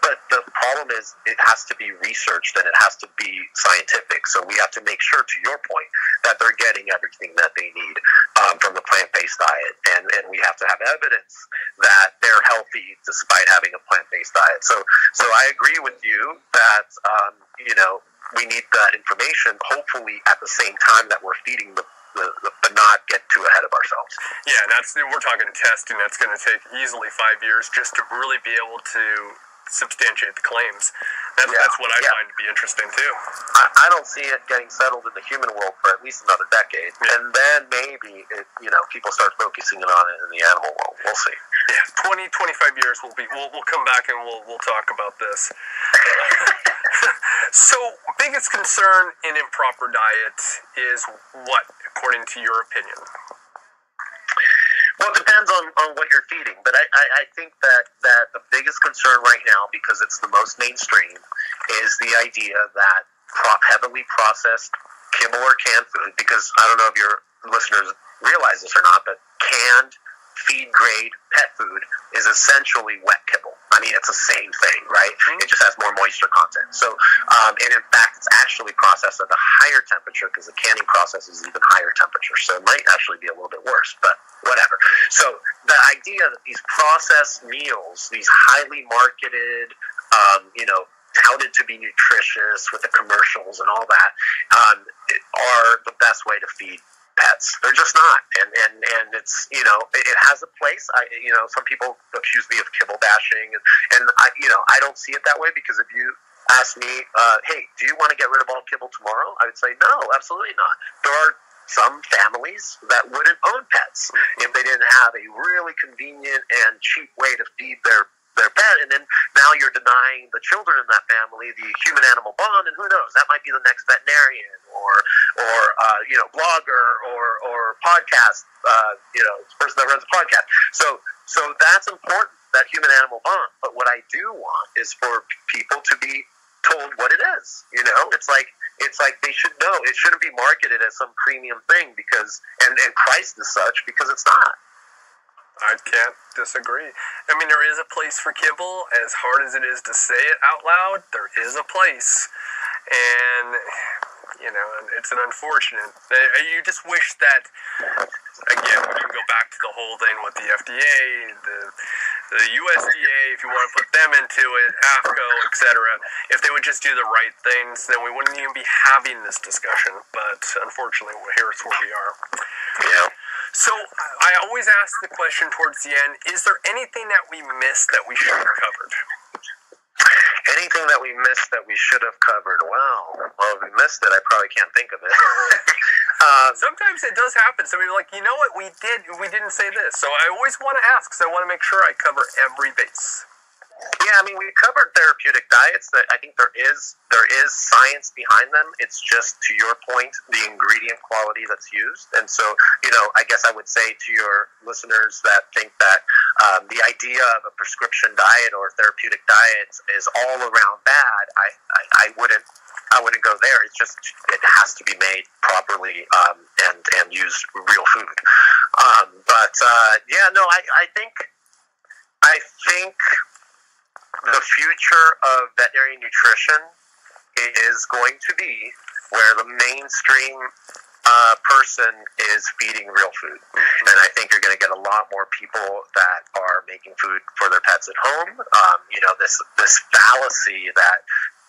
But the problem is it has to be researched and it has to be scientific. So we have to make sure, to your point, that they're getting everything that they need from the plant-based diet. And we have to have evidence that they're healthy despite having a plant-based diet. So I agree with you that, we need that information, hopefully at the same time that we're feeding but not get too ahead of ourselves. Yeah, and we're talking testing. That's going to take easily 5 years just to really be able to substantiate the claims. That's what I find to be interesting too. I don't see it getting settled in the human world for at least another decade, and then maybe people start focusing on it in the animal world. We'll see. Yeah, 20-25 years we'll come back and we'll talk about this. So, biggest concern in improper diet is what, according to your opinion? Well, it depends on what you're feeding, but I think that the biggest concern right now, because it's the most mainstream, is the idea that heavily processed kibble or canned food, because I don't know if your listeners realize this or not, but canned feed-grade pet food is essentially wet kibble. I mean, it's the same thing, right? It just has more moisture content. So, and in fact, it's actually processed at a higher temperature because the canning process is even higher temperature. So it might actually be a little bit worse, but whatever. So the idea that these processed meals, these highly marketed, touted to be nutritious with the commercials and all that, are the best way to feed pets. They're just not, and it's, it has a place. Some people accuse me of kibble bashing, and I don't see it that way, because if you ask me, hey, do you want to get rid of all kibble tomorrow? I would say no, absolutely not. There are some families that wouldn't own pets if they didn't have a really convenient and cheap way to feed their pet, and then now you're denying the children in that family the human-animal bond, and who knows, that might be the next veterinarian or blogger or podcast, person that runs a podcast. So that's important, that human-animal bond. But what I do want is for people to be told what it is. It's like they should know. It shouldn't be marketed as some premium thing, because and priced as such, because it's not. I can't disagree. I mean, there is a place for kibble. As hard as it is to say it out loud, there is a place. And, it's an unfortunate. You just wish that, again, we can go back to the whole thing with the FDA, the USDA, if you want to put them into it, AFCO, etc. If they would just do the right things, then we wouldn't even be having this discussion. But unfortunately, here's where we are. Yeah. So I always ask the question towards the end, is there anything that we missed that we should have covered? Anything that we missed that we should have covered? Well, if we missed it, I probably can't think of it. Sometimes it does happen. So we're like, you know what, we didn't say this. So I always want to ask, because I want to make sure I cover every base. Yeah, I mean, we covered therapeutic diets. That I think there is science behind them. It's just, to your point, the ingredient quality that's used. And so, I guess I would say to your listeners that think that the idea of a prescription diet or therapeutic diet is all around bad, I wouldn't go there. It's just, it has to be made properly and use real food. I think the future of veterinary nutrition is going to be where the mainstream person is feeding real food. And I think you're going to get a lot more people that are making food for their pets at home. This fallacy that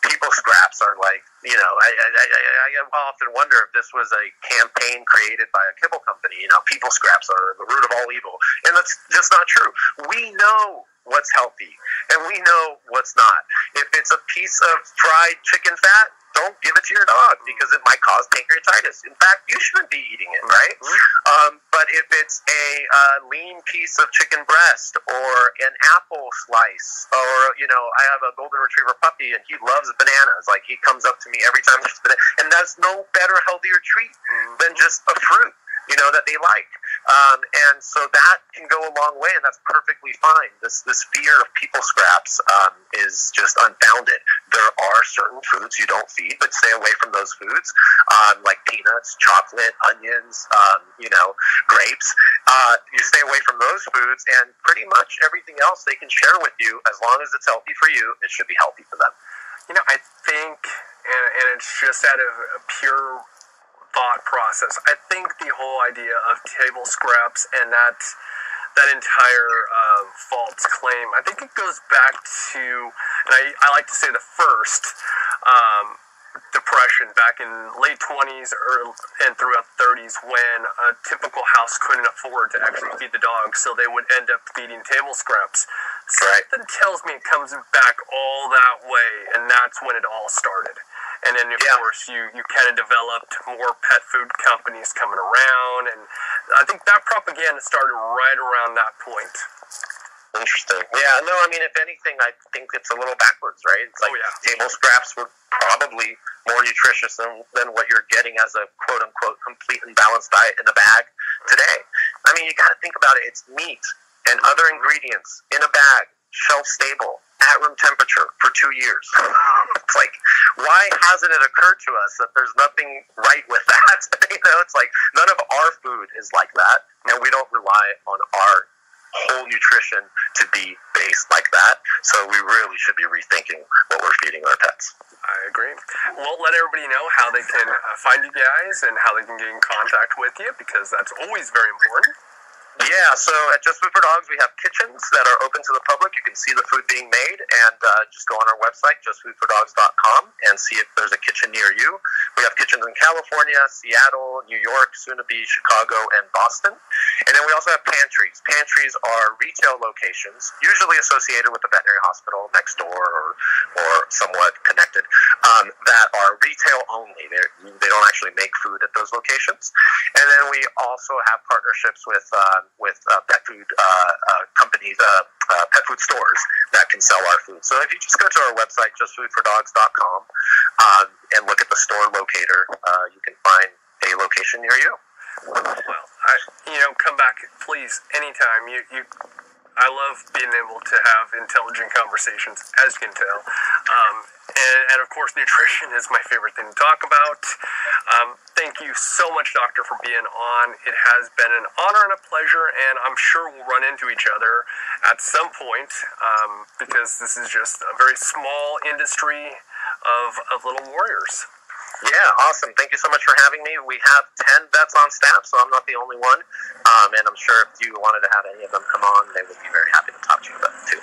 people scraps are like, I often wonder if this was a campaign created by a kibble company. People scraps are the root of all evil. And that's just not true. We know what's healthy, and we know what's not. If it's a piece of fried chicken fat, don't give it to your dog, because it might cause pancreatitis. In fact, you shouldn't be eating it, right? But if it's a lean piece of chicken breast or an apple slice, or, I have a golden retriever puppy, and he loves bananas. Like, he comes up to me every time there's banana, and that's no better, healthier treat than just a fruit, that they like. And so that can go a long way, and that's perfectly fine. This fear of people scraps is just unfounded. There are certain foods you don't feed, but stay away from those foods, like peanuts, chocolate, onions, grapes. You stay away from those foods, and pretty much everything else they can share with you, as long as it's healthy for you, it should be healthy for them. I think, and it's just out of a pure thought process, I think the whole idea of table scraps and that entire false claim, I think it goes back to, and I like to say the first depression back in late 20s and throughout 30s, when a typical house couldn't afford to actually feed the dog, so they would end up feeding table scraps. Something tells me it comes back all that way, and that's when it all started. And then, of course, you kind of developed more pet food companies coming around, and I think that propaganda started right around that point. Interesting. Yeah, no, I mean, if anything, I think it's a little backwards, right? It's like table scraps were probably more nutritious than what you're getting as a quote-unquote complete and balanced diet in the bag today. I mean, you got to think about it. It's meat and other ingredients in a bag, shelf stable, at room temperature for 2 years. It's like, why hasn't it occurred to us that there's nothing right with that? It's like none of our food is like that, and we don't rely on our whole nutrition to be based like that. So we really should be rethinking what we're feeding our pets. I agree. Well, let everybody know how they can find you guys and how they can get in contact with you, because that's always very important. Yeah, so at Just Food for Dogs, we have kitchens that are open to the public. You can see the food being made, and just go on our website, JustFoodForDogs.com, and see if there's a kitchen near you. We have kitchens in California, Seattle, New York, soon to be Chicago, and Boston. And then we also have pantries. Pantries are retail locations, usually associated with the veterinary hospital next door or somewhat connected, that are retail only. They don't actually make food at those locations. And then we also have partnerships with pet food companies, pet food stores that can sell our food. So if you just go to our website, JustFoodForDogs.com, and look at the store locator, you can find a location near you. Well, come back, please, anytime. I love being able to have intelligent conversations, as you can tell. And of course, nutrition is my favorite thing to talk about. Thank you so much, Doctor, for being on. It has been an honor and a pleasure, and I'm sure we'll run into each other at some point, because this is just a very small industry of little warriors. Yeah, awesome. Thank you so much for having me. We have 10 vets on staff, so I'm not the only one. And I'm sure if you wanted to have any of them come on, they would be very happy to talk to you about it too.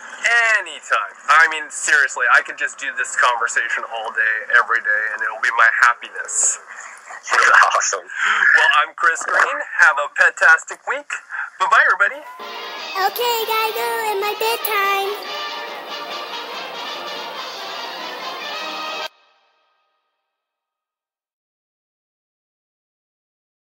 Anytime. I mean, seriously, I could just do this conversation all day, every day, and it'll be my happiness. Awesome. Well, I'm Chris Green. Have a pet-tastic week. Bye-bye, everybody. Okay, gotta go. It's my bedtime.